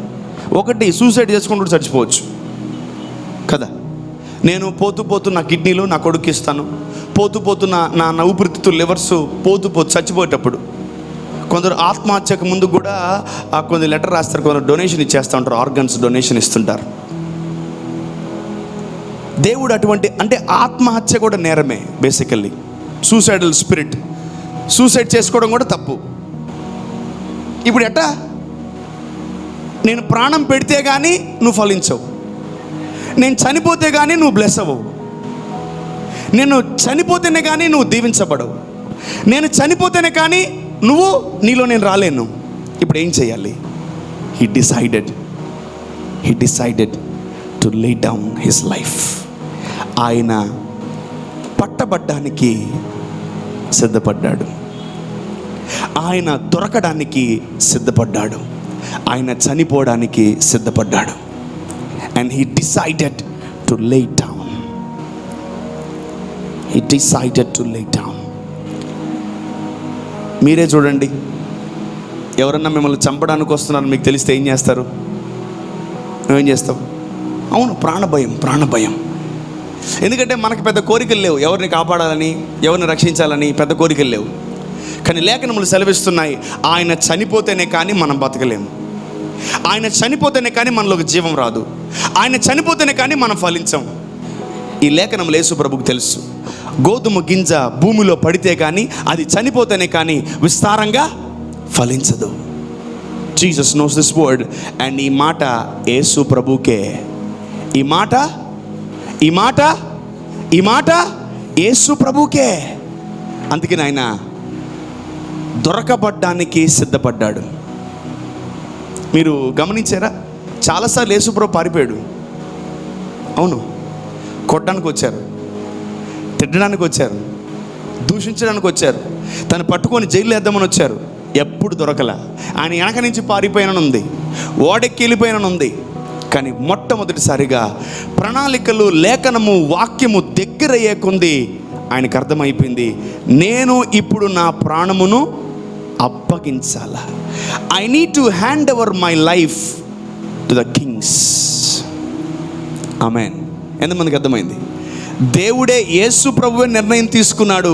ఒకటి, సూసైడ్ చేసుకుంటూ చచ్చిపోవచ్చు కదా. నేను పోతూ నా కిడ్నీలు నా కొడుకు ఇస్తాను, పోతూ నా ఊపిరితిత్తులు, లివర్స్ పోతూ చచ్చిపోయేటప్పుడు కొందరు ఆత్మహత్యకు ముందు కూడా కొన్ని లెటర్ రాస్తారు, కొందరు డొనేషన్ ఇచ్చేస్తూ ఉంటారు, ఆర్గన్స్ డొనేషన్ ఇస్తుంటారు. దేవుడు అటువంటి, అంటే ఆత్మహత్య కూడా నేరమే బేసికల్లీ. సూసైడల్ స్పిరిట్, సూసైడ్ చేసుకోవడం కూడా తప్పు. ఇప్పుడు ఎట్టా? నేను ప్రాణం పెడితే కానీ నువ్వు ఫలించవు, నేను చనిపోతే కానీ నువ్వు బ్లెస్ అవ్వవు, నేను చనిపోతేనే కానీ నువ్వు దీవించబడవు, నేను చనిపోతేనే కానీ నీలో నేను రాలేను. ఇప్పుడు ఏం చేయాలి? He decided to lay down his life. ఆయన పట్టబడ్డానికి సిద్ధపడ్డాడు, ఆయన దొరకడానికి సిద్ధపడ్డాడు, ఆయన చనిపోవడానికి సిద్ధపడ్డాడు. And he decided to lay down. He decided to lay down. మీరే చూడండి, ఎవరన్నా మిమ్మల్ని చంపడానికి వస్తున్నారని మీకు తెలిస్తే ఏం చేస్తారు? నువ్వేం చేస్తావు? అవును, ప్రాణభయం. ఎందుకంటే మనకు పెద్ద కోరికలు లేవు, ఎవరిని కాపాడాలని, ఎవరిని రక్షించాలని పెద్ద కోరికలు లేవు. కానీ లేఖనములు సెలవిస్తున్నాయి, ఆయన చనిపోతేనే కానీ మనం బతకలేము, ఆయన చనిపోతేనే కానీ మనలోకి జీవం రాదు, ఆయన చనిపోతేనే కానీ మనం ఫలించాం. ఈ లేఖనములు యేసు ప్రభువుకు తెలుసు. గోధుమ గింజ భూమిలో పడితే కానీ, అది చనిపోతేనే కానీ విస్తారంగా ఫలించదు. Jesus knows this word. And ఈ మాట యేసు ప్రభువుకే. ఈ మాట యేసు ప్రభువుకే. అందుకని ఆయన దొరకబడ్డానికి సిద్ధపడ్డాడు. మీరు గమనించారా? చాలాసార్లు యేసు ప్రభు పారిపోయాడు. అవును, కొట్టడానికి వచ్చారు, తిట్టడానికి వచ్చారు, దూషించడానికి వచ్చారు, తను పట్టుకొని జైలు వేద్దామని వచ్చారు. ఎప్పుడు దొరకల. ఆయన వెనక నుంచి పారిపోయిననుంది, ఓడెక్కి వెళ్ళిపోయిననుంది. కానీ మొట్టమొదటిసారిగా ప్రణాళికలు, లేఖనము, వాక్యము దగ్గర అయ్యే కొంది ఆయనకు అర్థమైపోయింది, నేను ఇప్పుడు నా ప్రాణమును అప్పగించాల. I need to hand over my life to the kings. Amen. ఎంతమందికి అర్థమైంది? దేవుడే, యేసు ప్రభువే నిర్ణయం తీసుకున్నాడు,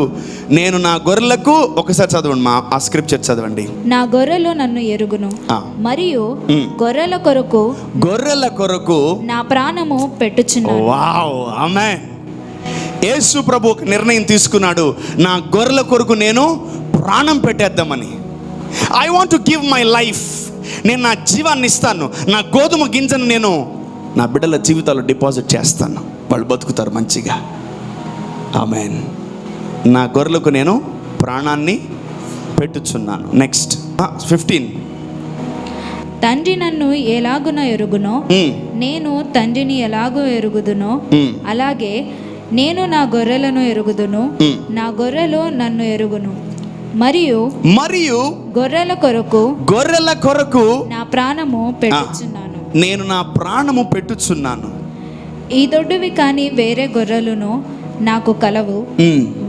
నేను నా గొర్రెలకు, ఒకసారి చదవండి ఆ స్క్రిప్చర్ చదవండి. నా గొర్రెలు నన్ను ఎరుగును, మరియు గొర్రెల కొరకు నా ప్రాణము పెట్టుచున్నాను. వావ్, ఆమేన్. యేసు ప్రభు ఒక నిర్ణయం తీసుకున్నాడు, నా గొర్రెల కొరకు నేను ప్రాణం పెట్టేద్దామని. I want to give my life. నేను నా జీవాన్ని ఇస్తాను, నా గోధుమ గింజను నేను నా బిడ్డల జీవితాల్లో డిపాజిట్ చేస్తాను, వాళ్ళు బతుకుతారు మంచిగా. ఆమేన్. నా గొర్రెలకు నేను ప్రాణాన్ని పెట్టుచున్నాను. నెక్స్ట్ 15. తండ్రి నన్ను ఎలాగున ఎరుగునో నేను తండ్రిని ఎలాగో ఎరుగుదునో అలాగే నేను నా గొర్రెలను ఎరుగుదును, నా గొర్రెలు నన్ను ఎరుగును. మరియు గొర్రెల కొరకు నా ప్రాణము పెట్టుచున్నాను. నేను నా ప్రాణము పెట్టుచున్నాను. ఈ దొడ్డువి కాని వేరే గొర్రెలను నాకు కలవు,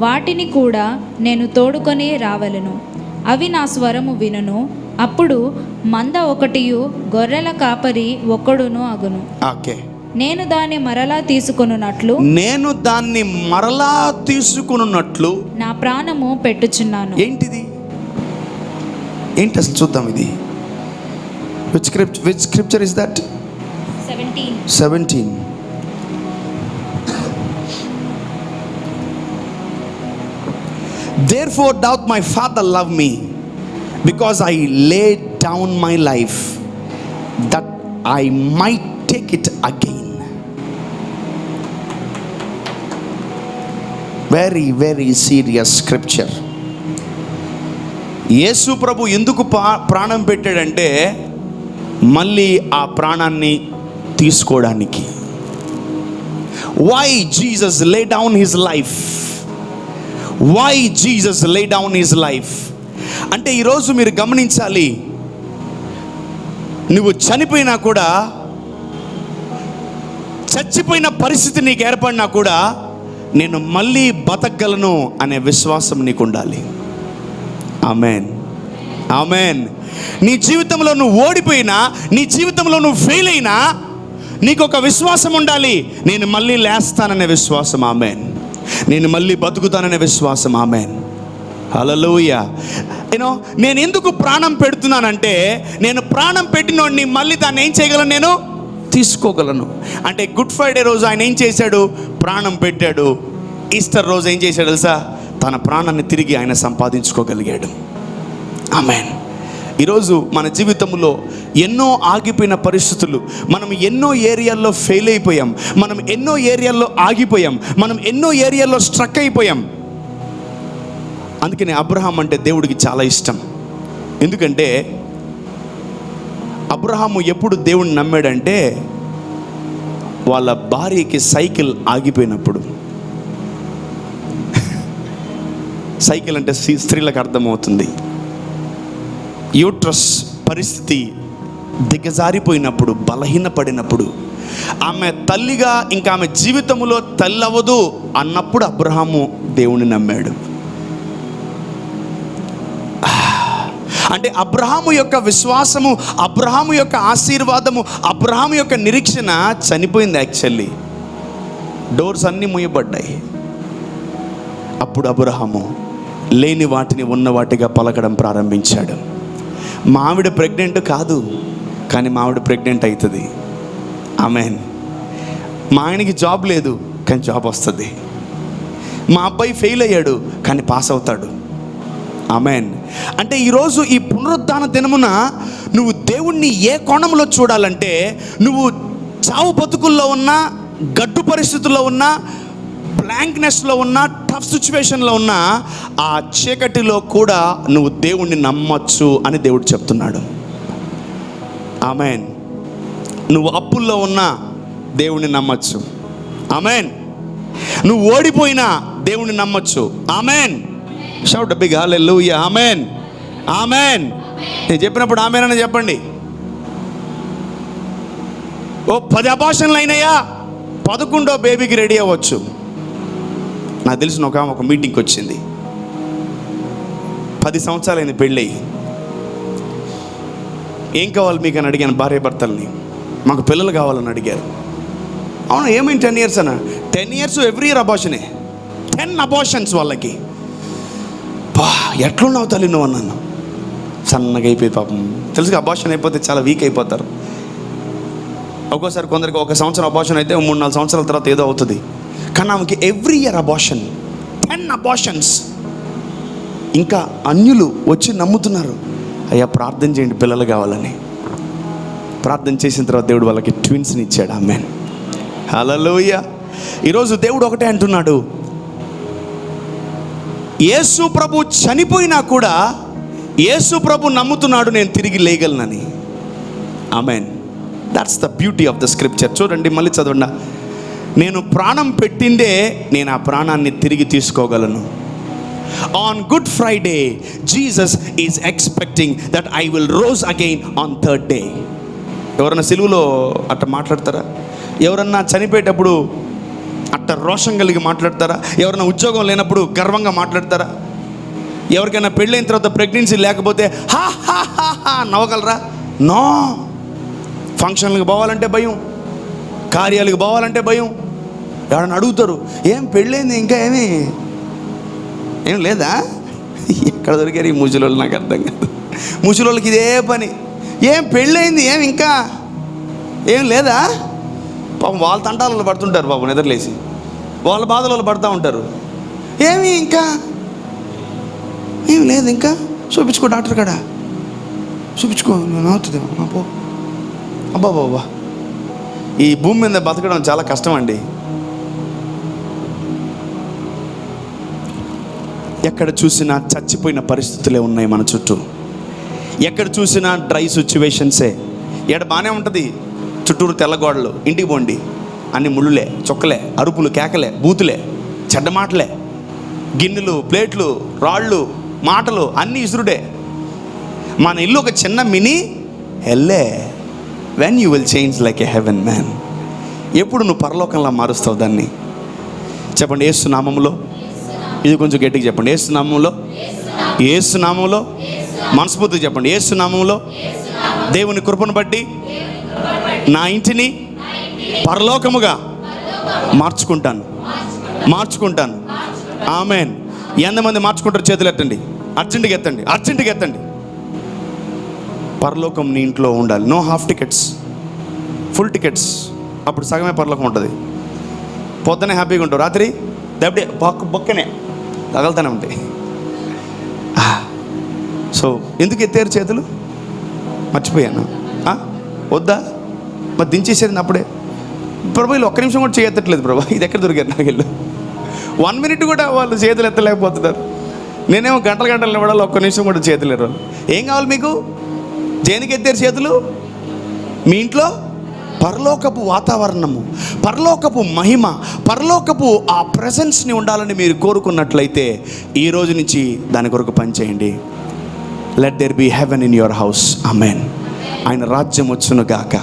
వాటిని కూడా నేను తోడుకొని రావలను. అవి నా స్వరము వినును. అప్పుడు మంద ఒకటియు గొర్రెల కాపరి ఒక్కడును అగును. ఓకే. నేను దాన్ని మరలా తీసుకున్నట్లు నా ప్రాణము పెట్టుచున్నాను. ఏంటిది? ఏంటి అసలు చూద్దాం ఇది. Which scripture is that? 17. Therefore doth my Father love me, because I laid down my life, that I might take it again. Very, very serious scripture. యేసు ప్రభు ఎందుకు ప్రాణం పెట్టాడంటే మళ్ళీ ఆ ప్రాణాన్ని తీసుకోవడానికి. Why Jesus lay down his life? Why Jesus lay down his life? అంటే ఈరోజు మీరు గమనించాలి, నువ్వు చనిపోయినా కూడా, చచ్చిపోయిన పరిస్థితి నీకు ఏర్పడినా కూడా నేను మళ్ళీ బతకగలను అనే విశ్వాసం నీకు ఉండాలి. Amen, amen. నీ జీవితంలో నువ్వు ఓడిపోయినా, నీ జీవితంలో నువ్వు ఫెయిల్ అయినా నీకు ఒక విశ్వాసం ఉండాలి, నేను మళ్ళీ లేస్తాననే విశ్వాసం. ఆమెన్. నేను మళ్ళీ బతుకుతాననే విశ్వాసం. ఆమెన్. హల్లెలూయా. నేను ఎందుకు ప్రాణం పెడుతున్నానంటే, నేను ప్రాణం పెట్టినోడిని మళ్ళీ దాన్ని ఏం చేయగలను? నేను తీసుకోగలను. అంటే గుడ్ ఫ్రైడే రోజు ఆయన ఏం చేశాడు? ప్రాణం పెట్టాడు. ఈస్టర్ రోజు ఏం చేశాడు తెలుసా? తన ప్రాణాన్ని తిరిగి ఆయన సంపాదించుకోగలిగాడు. ఆమేన్. ఈరోజు మన జీవితంలో ఎన్నో ఆగిపోయిన పరిస్థితులు, మనం ఎన్నో ఏరియాల్లో ఫెయిల్ అయిపోయాం, మనం ఎన్నో ఏరియాల్లో ఆగిపోయాం, మనం ఎన్నో ఏరియాల్లో స్ట్రక్ అయిపోయాం. అందుకని అబ్రహాం అంటే దేవుడికి చాలా ఇష్టం. ఎందుకంటే అబ్రహాము ఎప్పుడు దేవుడిని నమ్మాడంటే, వాళ్ళ భార్యకి సైకిల్ ఆగిపోయినప్పుడు. సైకిల్ అంటే స్త్రీలకు అర్థమవుతుంది. యూట్రస్ పరిస్థితి దిగజారిపోయినప్పుడు, బలహీనపడినప్పుడు, ఆమె తల్లిగా ఇంకా ఆమె జీవితంలో తల్లి అవ్వదు అన్నప్పుడు అబ్రహాము దేవుణ్ణి నమ్మాడు. అంటే అబ్రహాము యొక్క విశ్వాసము, అబ్రహాము యొక్క ఆశీర్వాదము, అబ్రహాము యొక్క నిరీక్షణ చనిపోయింది. యాక్చువల్లీ డోర్స్ అన్నీ మూయబడ్డాయి. అప్పుడు అబ్రహాము లేని వాటిని ఉన్న వాటిగా పలకడం ప్రారంభించాడు. మా ఆవిడ ప్రెగ్నెంట్ కాదు, కానీ మా ఆవిడ ప్రెగ్నెంట్ అవుతుంది. ఆమెన్. మా ఆయనకి జాబ్ లేదు, కానీ జాబ్ వస్తుంది. మా అబ్బాయి ఫెయిల్ అయ్యాడు, కానీ పాస్ అవుతాడు. ఆమెన్. అంటే ఈరోజు ఈ పునరుద్ధాన దినమున నువ్వు దేవుణ్ణి ఏ కోణంలో చూడాలంటే, నువ్వు చావు బతుకుల్లో ఉన్నా, గడ్డు పరిస్థితుల్లో ఉన్నా, బ్లాంక్నెస్లో ఉన్నా, టఫ్ సిచ్యువేషన్లో ఉన్నా, ఆ చీకటిలో కూడా నువ్వు దేవుణ్ణి నమ్మచ్చు అని దేవుడు చెప్తున్నాడు. ఆమెన్. నువ్వు అప్పుల్లో ఉన్నా దేవుణ్ణి నమ్మచ్చు. ఆమెన్. నువ్వు ఓడిపోయినా దేవుణ్ణి నమ్మచ్చు. Amen. Shout big hallelujah. Amen, amen. నేను చెప్పినప్పుడు ఆమెన్ అని చెప్పండి. ఓ 10 అబార్షన్లు అయినాయా, 11వ బేబీకి రెడీ అవ్వచ్చు. నాకు తెలిసిన ఒక మీటింగ్కి వచ్చింది, 10 సంవత్సరాలైంది పెళ్ళి. ఏం కావాలి మీకు అని అడిగాను భార్య భర్తల్ని. మాకు పిల్లలు కావాలని అడిగారు. అవును, ఏమైంది 10 years అన్న? 10 years ఎవ్రీ ఇయర్ అబార్షనే. 10 అబార్షన్స్ వాళ్ళకి. ఎట్లున్నావు తల్లి నువ్వు అన్నాను. సన్నగా అయిపోయి పాపం తెలుసుగా, అబార్షన్ అయిపోతే చాలా వీక్ అయిపోతారు. ఒక్కోసారి కొందరికి 1 సంవత్సరం అబార్షన్ అయితే 3-4 సంవత్సరాల తర్వాత ఏదో అవుతుంది. కానీ ఆమెకి ఎవ్రీ ఇయర్ అబార్షన్, 10 అబార్షన్స్. ఇంకా అన్యులు వచ్చి నమ్ముతున్నారు. అయ్యా ప్రార్థన చేయండి పిల్లలు కావాలని. ప్రార్థన చేసిన తర్వాత దేవుడు వాళ్ళకి ట్విన్స్ని ఇచ్చాడు. ఆమేన్, హల్లెలూయా. ఈరోజు దేవుడు ఒకటే అంటున్నాడు, యేసు ప్రభు చనిపోయినా కూడా యేసు ప్రభు నమ్ముతున్నాడు నేను తిరిగి లేయగలనని. Amen. That's the beauty of the scripture. చూడండి, మళ్ళీ చదవండి. నేను ప్రాణం పెట్టిందే నేను ఆ ప్రాణాన్ని తిరిగి తీసుకోగలను. On good Friday Jesus is expecting that I will rose again on third day. ఎవరన్నా సిలువలో అట్ట మాట్లాడతారా? ఎవరన్నా చనిపోయేటప్పుడు అట్ట రోషం కలిగి మాట్లాడతారా? ఎవరైనా ఉద్యోగం లేనప్పుడు గర్వంగా మాట్లాడతారా? ఎవరికైనా పెళ్ళైన తర్వాత ప్రెగ్నెన్సీ లేకపోతే హా హా హా హా నవ్వగలరా? నో. ఫంక్షన్లకు పోవాలంటే భయం, కార్యాలకు పోవాలంటే భయం. ఎవరైనా అడుగుతారు, ఏం పెళ్ళైంది ఇంకా ఏం లేదా? ఎక్కడ దొరికారు ఈ ముసలోళ్ళు? నాకు అర్థం కాదు. ముసలోళ్ళకి ఇదే పని, ఏం పెళ్ళైంది ఇంకా ఏం లేదా? పాపం వాళ్ళ తంటాలలో పడుతుంటారు, పాపం నిద్రలేసి వాళ్ళ బాధలలో పడుతూ ఉంటారు. ఇంకా ఏం లేదు, ఇంకా చూపించుకో డాక్టర్ కాడ, చూపించుకో, అవుతుంది పో. అబ్బా బాబా, ఈ భూమి మీద బతకడం చాలా కష్టం అండి. ఎక్కడ చూసినా చచ్చిపోయిన పరిస్థితులే ఉన్నాయి మన చుట్టూ. ఎక్కడ చూసినా డ్రై సిచ్యువేషన్సే. ఎక్కడ బాగానే ఉంటుంది, చుట్టూరు తెల్లగోడలు, ఇంటికి పోండి అన్ని ముళ్ళులే, చొక్కలే, అరుపులు, కేకలే, బూతులే, చెడ్డ మాటలే, గిన్నెలు, ప్లేట్లు, రాళ్ళు, మాటలు అన్నీ ఇసురుడే. మన ఇల్లు ఒక చిన్న మినీ హెల్లే. When you will change like a heaven man. ఎప్పుడు నువ్వు పరలోకంలా మారుస్తావు దాన్ని? చెప్పండి, యేసు నామములో. ఇది కొంచెం గట్టిగా చెప్పండి, యేసు నామములో, యేసు నామములో. మనస్ఫూర్తిగా చెప్పండి, యేసు నామములో. దేవుని కృపను బట్టి నా ఇంటిని పరలోకముగా మార్చుకుంటాను. ఆమేన్. ఎంతమంది మార్చుకుంటారు? చేతులు ఎత్తండి, అర్జెంటుగా ఎత్తండి, అర్జెంటుగా ఎత్తండి. పరలోకం నీ ఇంట్లో ఉండాలి. No half tickets, full tickets. అప్పుడు సగమే పరలోకం ఉంటుంది. పొద్దునే హ్యాపీగా ఉంటావు, రాత్రి దబ్బడే బొక్కనే తగలుతూనే ఉంటాయి. సో ఎందుకు ఎత్తారు చేతులు? మర్చిపోయాను. వద్దా? మరి దించేసేది అప్పుడే. ప్రభు వీళ్ళు ఒక్క నిమిషం కూడా చేయెత్తట్లేదు. ప్రభు ఇది ఎక్కడ దొరికారు నాకు వీళ్ళు? 1 minute కూడా వాళ్ళు చేతులు ఎత్తలేకపోతున్నారు. నేనేమో గంటలు నిలబడాలి, ఒక్క నిమిషం కూడా చేతులు ఎర్రాలి. ఏం కావాలి మీకు? దేనికి ఎత్తారు చేతులు? మీ ఇంట్లో పరలోకపు వాతావరణము, పరలోకపు మహిమ, పరలోకపు ఆ ప్రెజెన్స్ని ఉండాలని మీరు కోరుకున్నట్లయితే ఈ రోజు నుంచి దాని కొరకు పనిచేయండి. Let there be heaven in your house. Amen. ఆయన రాజ్యం వచ్చును గాక,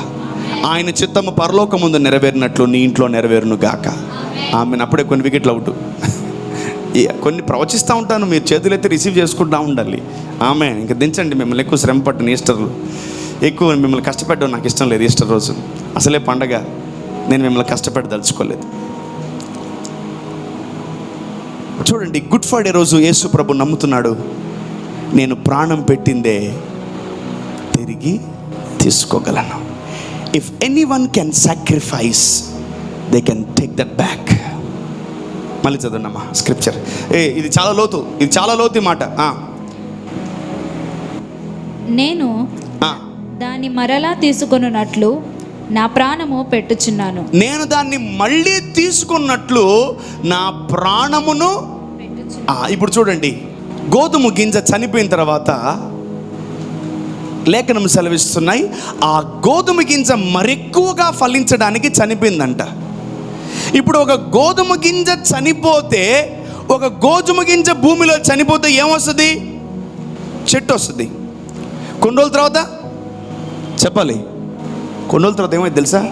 ఆయన చిత్తము పరలోకం ముందు నెరవేరినట్లు నీ ఇంట్లో నెరవేరును గాక. ఆమెను. అప్పుడే కొన్ని వికెట్లు అవుట్. కొన్ని ప్రవచిస్తూ ఉంటాను, మీరు చేతులైతే రిసీవ్ చేసుకుంటూ ఉండాలి. ఆమె ఇంకా దించండి. మిమ్మల్ని ఎక్కువ శ్రమ పట్టిన ఈస్టర్లు, ఎక్కువ మిమ్మల్ని కష్టపెట్టడం నాకు ఇష్టం లేదు. ఈస్టర్ రోజు అసలే పండగ, నేను మిమ్మల్ని కష్టపెట్టదలుచుకోలేదు. చూడండి, గుడ్ ఫ్రైడే రోజు యేసు ప్రభు నమ్ముతున్నాడు, నేను ప్రాణం పెట్టిందే తిరిగి తీసుకోగలను. If anyone can sacrifice, they can take that back. మళ్ళీ చదవమ్మా స్క్రిప్చర్. ఇది చాలా లోతు మాట. నేను దాన్ని మరలా తీసుకొనున్నట్లు నా ప్రాణము పెట్టుచున్నాను. నేను దాన్ని మళ్ళీ తీసుకున్నట్లు నా ప్రాణమును. ఇప్పుడు చూడండి, గోధుమ గింజ చనిపోయిన తర్వాత లేఖనం సెలవిస్తున్నాయి, ఆ గోధుమ గింజ మరెక్కువగా ఫలించడానికి చనిపోయిందంట. ఇప్పుడు ఒక గోధుమ గింజ చనిపోతే, ఒక గోధుమ గింజ భూమిలో చనిపోతే ఏమొస్తుంది? చెట్టు వస్తుంది. కొన్ని రోజుల తర్వాత చెప్పాలి, కొన్ని రోజుల తర్వాత ఏమైంది తెలుసా?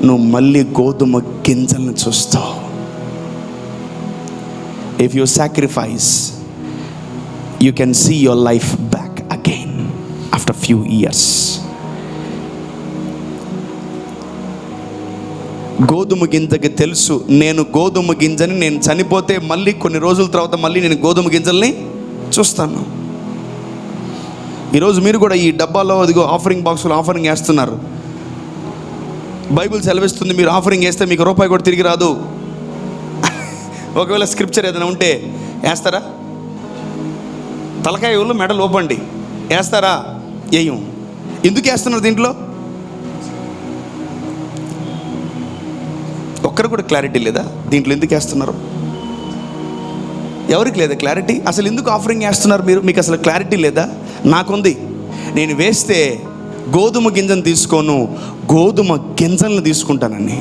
నువ్వు మళ్ళీ గోధుమ గింజలను చూస్తావు. If you sacrifice, you can see your life back again after few years. గోధుమ గింజకి తెలుసు, నేను గోధుమ గింజని, నేను చనిపోతే మళ్ళీ కొన్ని రోజుల తర్వాత మళ్ళీ నేను గోధుమ గింజల్ని చూస్తాను. ఈరోజు మీరు కూడా ఈ డబ్బాలో అదిగో ఆఫరింగ్ బాక్స్లో ఆఫరింగ్ వేస్తున్నారు. బైబిల్ సెలవిస్తుంది, మీరు ఆఫరింగ్ వేస్తే మీకు రూపాయి కూడా తిరిగి రాదు. ఒకవేళ స్క్రిప్చర్ ఏదైనా ఉంటే వేస్తారా? తలకాయ ఊళ్ళు మెడలు ఓపండి, వేస్తారా? వేయం. ఎందుకు వేస్తున్నారు దీంట్లో? ఒక్కరు కూడా క్లారిటీ లేదా దీంట్లో ఎందుకు వేస్తున్నారు? ఎవరికి లేదా క్లారిటీ? అసలు ఎందుకు ఆఫరింగ్ వేస్తున్నారు మీరు? మీకు అసలు క్లారిటీ లేదా? నాకుంది. నేను వేస్తే గోధుమ గింజను తీసుకోను, గోధుమ గింజలను తీసుకుంటానని.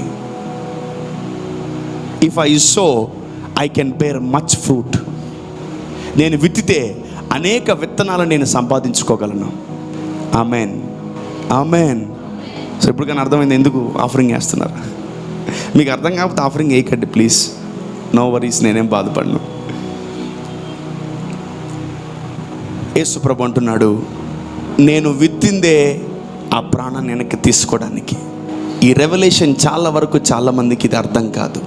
If I sow I can bear much fruit. నేను విత్తితే అనేక విత్తనాలను నేను సంపాదించుకోగలను. Amen, amen. సో ఇప్పటికైనా అర్థమైంది ఎందుకు ఆఫరింగ్ వేస్తున్నారు. మీకు అర్థం కాకపోతే ఆఫరింగ్ వేయకండి ప్లీజ్, నో వరీస్, నేనేం బాధపడను. యేసు ప్రభు అంటున్నాడు, నేను విత్తిందే ఆ ప్రాణాన్ని వెనక్కి తీసుకోవడానికి. ఈ రెవల్యూషన్ చాలా వరకు చాలామందికి ఇది అర్థం కాదు.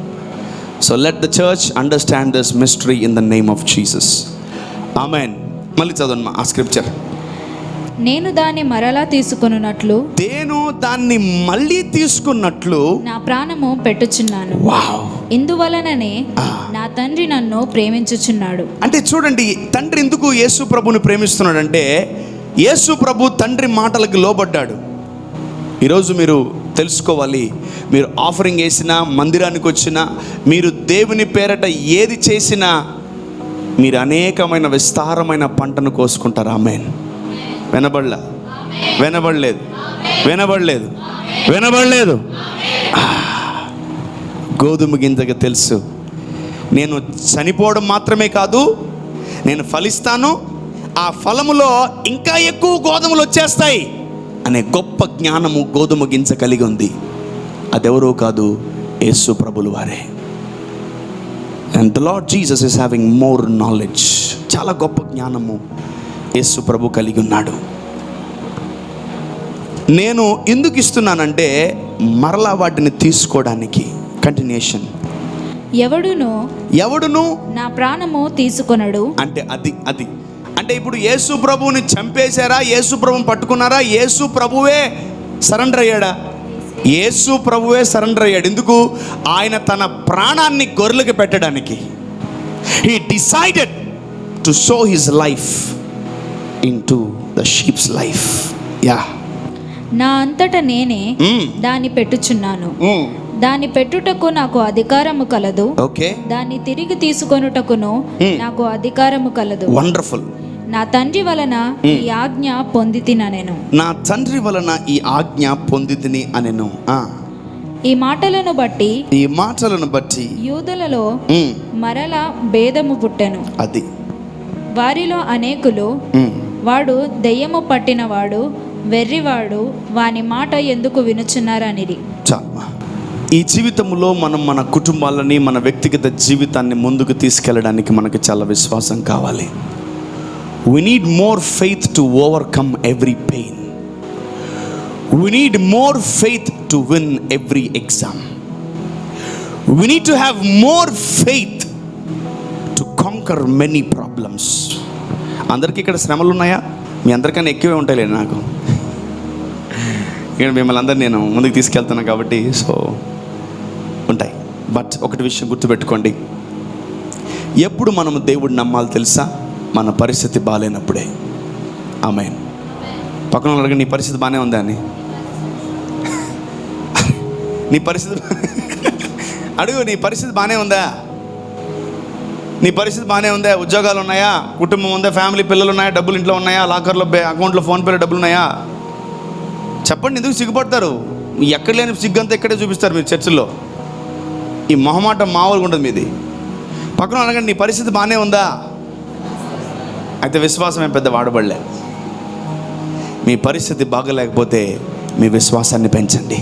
So let the church understand this mystery in the name of Jesus. Amen. మళ్ళీ చదవమ్మా ఆ స్క్రిప్చర్. నేను దాన్ని మరలా తీసుకొనున్నట్లు, నేను దాన్ని మళ్ళీ తీసుకున్నట్లు నా ప్రాణము పెట్టుచున్నాను. వావ్. ఇందువలననే నా తండ్రి నన్ను ప్రేమించుచున్నాడు. అంటే చూడండి, తండ్రి ఎందుకు యేసు ప్రభుని ప్రేమిస్తున్నాడంటే, యేసు ప్రభు తండ్రి మాటలకు లోబడ్డాడు. ఈరోజు మీరు తెలుసుకోవాలి, మీరు ఆఫరింగ్ వేసినా, మందిరానికి వచ్చినా, మీరు దేవుని పేరట ఏది చేసినా మీరు అనేకమైన విస్తారమైన పంటను కోసుకుంటారు. ఆమేన్. వినబడలేదు. గోధుమ గింజగా తెలుసు, నేను చనిపోవడం మాత్రమే కాదు, నేను ఫలిస్తాను, ఆ ఫలములో ఇంకా ఎక్కువ గోధుమలు వచ్చేస్తాయి అనే గొప్ప జ్ఞానము గోధుమ గింజ కలిగి ఉంది. అదెవరో కాదు, యేసు ప్రభులు వారే. And the Lord Jesus is having more knowledge. చాలా గొప్ప జ్ఞానము యేసు ప్రభు కలిగి ఉన్నాడు. నేను ఎందుకు ఇస్తున్నానంటే మరలా వాటిని తీసుకోవడానికి. కంటిన్యూషన్. ఎవడును నా ప్రాణము తీసుకొనడు. అంటే అది అంటే ఇప్పుడు యేసు ప్రభువుని చంపేశారా? యేసు ప్రభువుని పట్టుకున్నారా? యేసు ప్రభువే సరెండర్ అయ్యాడా? యేసు ప్రభువే సరెండర్ అయ్యాడు. ఎందుకు? ఆయన తన ప్రాణాన్ని గొర్రెలకు పెట్టడానికి. He decided to show his life into the sheeps life. Yeah. నా అంతట నేనే దాన్ని పెట్టుచున్నాను. దాన్ని పెట్టుటకు నాకు అధికారము కలదు. ఓకే. దాన్ని తిరిగి తీసుకొనుటకును నాకు అధికారము కలదు. వండర్ఫుల్. నా తండ్రి వలన ఈ ఆజ్ఞ పొందితినెను. నా తండ్రి వలన ఈ ఆజ్ఞ పొందితిని అనెను. ఈ మాటలను బట్టి యూదులలో మరలా భేదము పుట్టెను. అది వారిలో అనేకులు, వాడు దెయ్యము పట్టినవాడు, వెర్రివాడు, వాని మాట ఎందుకు వినుచున్నారనిరి. చాలు. ఈ జీవితంలో మనం మన కుటుంబాలని, మన వ్యక్తిగత జీవితాన్ని ముందుకు తీసుకెళ్ళడానికి మనకు చాలా విశ్వాసం కావాలి. We need more faith to overcome every pain. We need more faith to win every exam. We need to have more faith to conquer many problems. అందరికీ ఇక్కడ శ్రమలు ఉన్నాయా? మీ అందరికన్నా ఎక్కువే ఉంటాయిలే నాకు. ఇక్కడ మిమ్మల్ని అందరినీ నేను ముందుకు తీసుకెళ్తున్నాను కాబట్టి సో ఉంటాయి. బట్ ఒకటి విషయం గుర్తుపెట్టుకోండి, ఎప్పుడు మనము దేవుడిని నమ్మాలి తెలుసా? మన పరిస్థితి బాగాలేనప్పుడే. ఆమేన్. పక్కన వాళ్ళకి నీ పరిస్థితి బాగానే ఉందా అని నీ పరిస్థితి అడుగు. నీ పరిస్థితి బాగానే ఉందా? నీ పరిస్థితి బాగానే ఉందా? ఉద్యోగాలు ఉన్నాయా? కుటుంబం ఉందా? ఫ్యామిలీ, పిల్లలు ఉన్నాయా? డబ్బులు ఇంట్లో ఉన్నాయా? లాకర్లో, అకౌంట్లో, ఫోన్పేలో డబ్బులు ఉన్నాయా? చెప్పండి. ఎందుకు సిగ్గుపడతారు? ఎక్కడ లేని సిగ్గంతా ఇక్కడే చూపిస్తారు మీరు చర్చిల్లో. ఈ మొహమాటం మామూలుగా ఉంటుంది మీది. పక్కన అనగానే నీ పరిస్థితి బాగానే ఉందా? అయితే విశ్వాసం ఏం పెద్ద వాడబడలే. మీ పరిస్థితి బాగలేకపోతే మీ విశ్వాసాన్ని పెంచండి.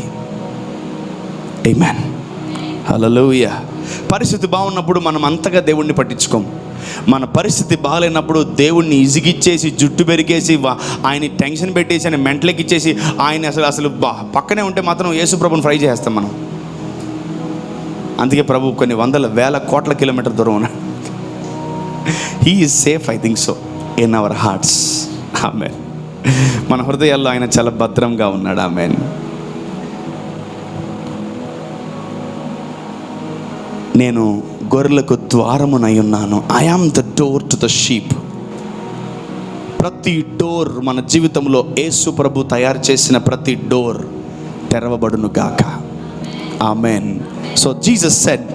ఆమేన్. హల్లెలూయా. పరిస్థితి బాగున్నప్పుడు మనం అంతగా దేవుణ్ణి పట్టించుకోం. మన పరిస్థితి బాగాలేనప్పుడు దేవుణ్ణి ఇసిగిచ్చేసి, జుట్టు పెరిగేసి, ఆయన టెన్షన్ పెట్టేసి, ఆయన మెంటలకి ఇచ్చేసి, ఆయన అసలు పక్కనే ఉంటే మాత్రం యేసు ప్రభుని ఫ్రై చేస్తాం మనం. అందుకే ప్రభు కొన్ని వందల వేల కోట్ల కిలోమీటర్ దూరం ఉన్నాడు. He is safe, I think so, in our hearts. Amen. మన హృదయాల్లో ఆయన చాలా భద్రంగా ఉన్నాడు. ఆమేన్. నేను గొర్రెలకు ద్వారమునై ఉన్నాను. I am the door to the sheep. ప్రతి డోర్ మన జీవితంలో యేసు ప్రభు తయారు చేసిన ప్రతి డోర్ తెరవబడును గాక. Amen. So Jesus said,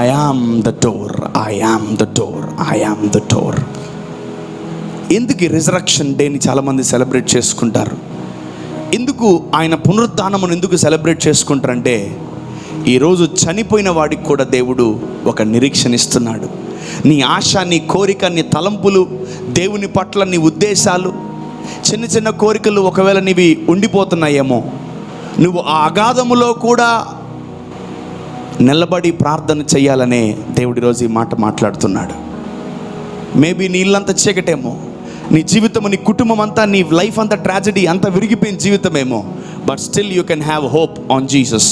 I am the door, I am the door, I am the door. ఎందుకు రిజరక్షన్ డేని చాలామంది సెలబ్రేట్ చేసుకుంటారు? ఎందుకు ఆయన పునరుత్థానమును ఎందుకు సెలబ్రేట్ చేసుకుంటారంటే, ఈరోజు చనిపోయిన వాడికి కూడా దేవుడు ఒక నిరీక్షణ ఇస్తున్నాడు. నీ ఆశ, నీ కోరిక, నీ తలంపులు, దేవుని పట్ల నీ ఉద్దేశాలు, చిన్న చిన్న కోరికలు ఒకవేళ నీవి ఉండిపోతున్నాయేమో, నువ్వు ఆ అగాధములో కూడా నిలబడి ప్రార్థన చేయాలనే దేవుడి రోజు ఈ మాట మాట్లాడుతున్నాడు. మేబీ నీ ఇల్లంతా చీకటేమో, నీ జీవితం, నీ కుటుంబం అంతా, నీ లైఫ్ అంతా ట్రాజడీ, అంతా విరిగిపోయిన జీవితమేమో, but still you can have hope on Jesus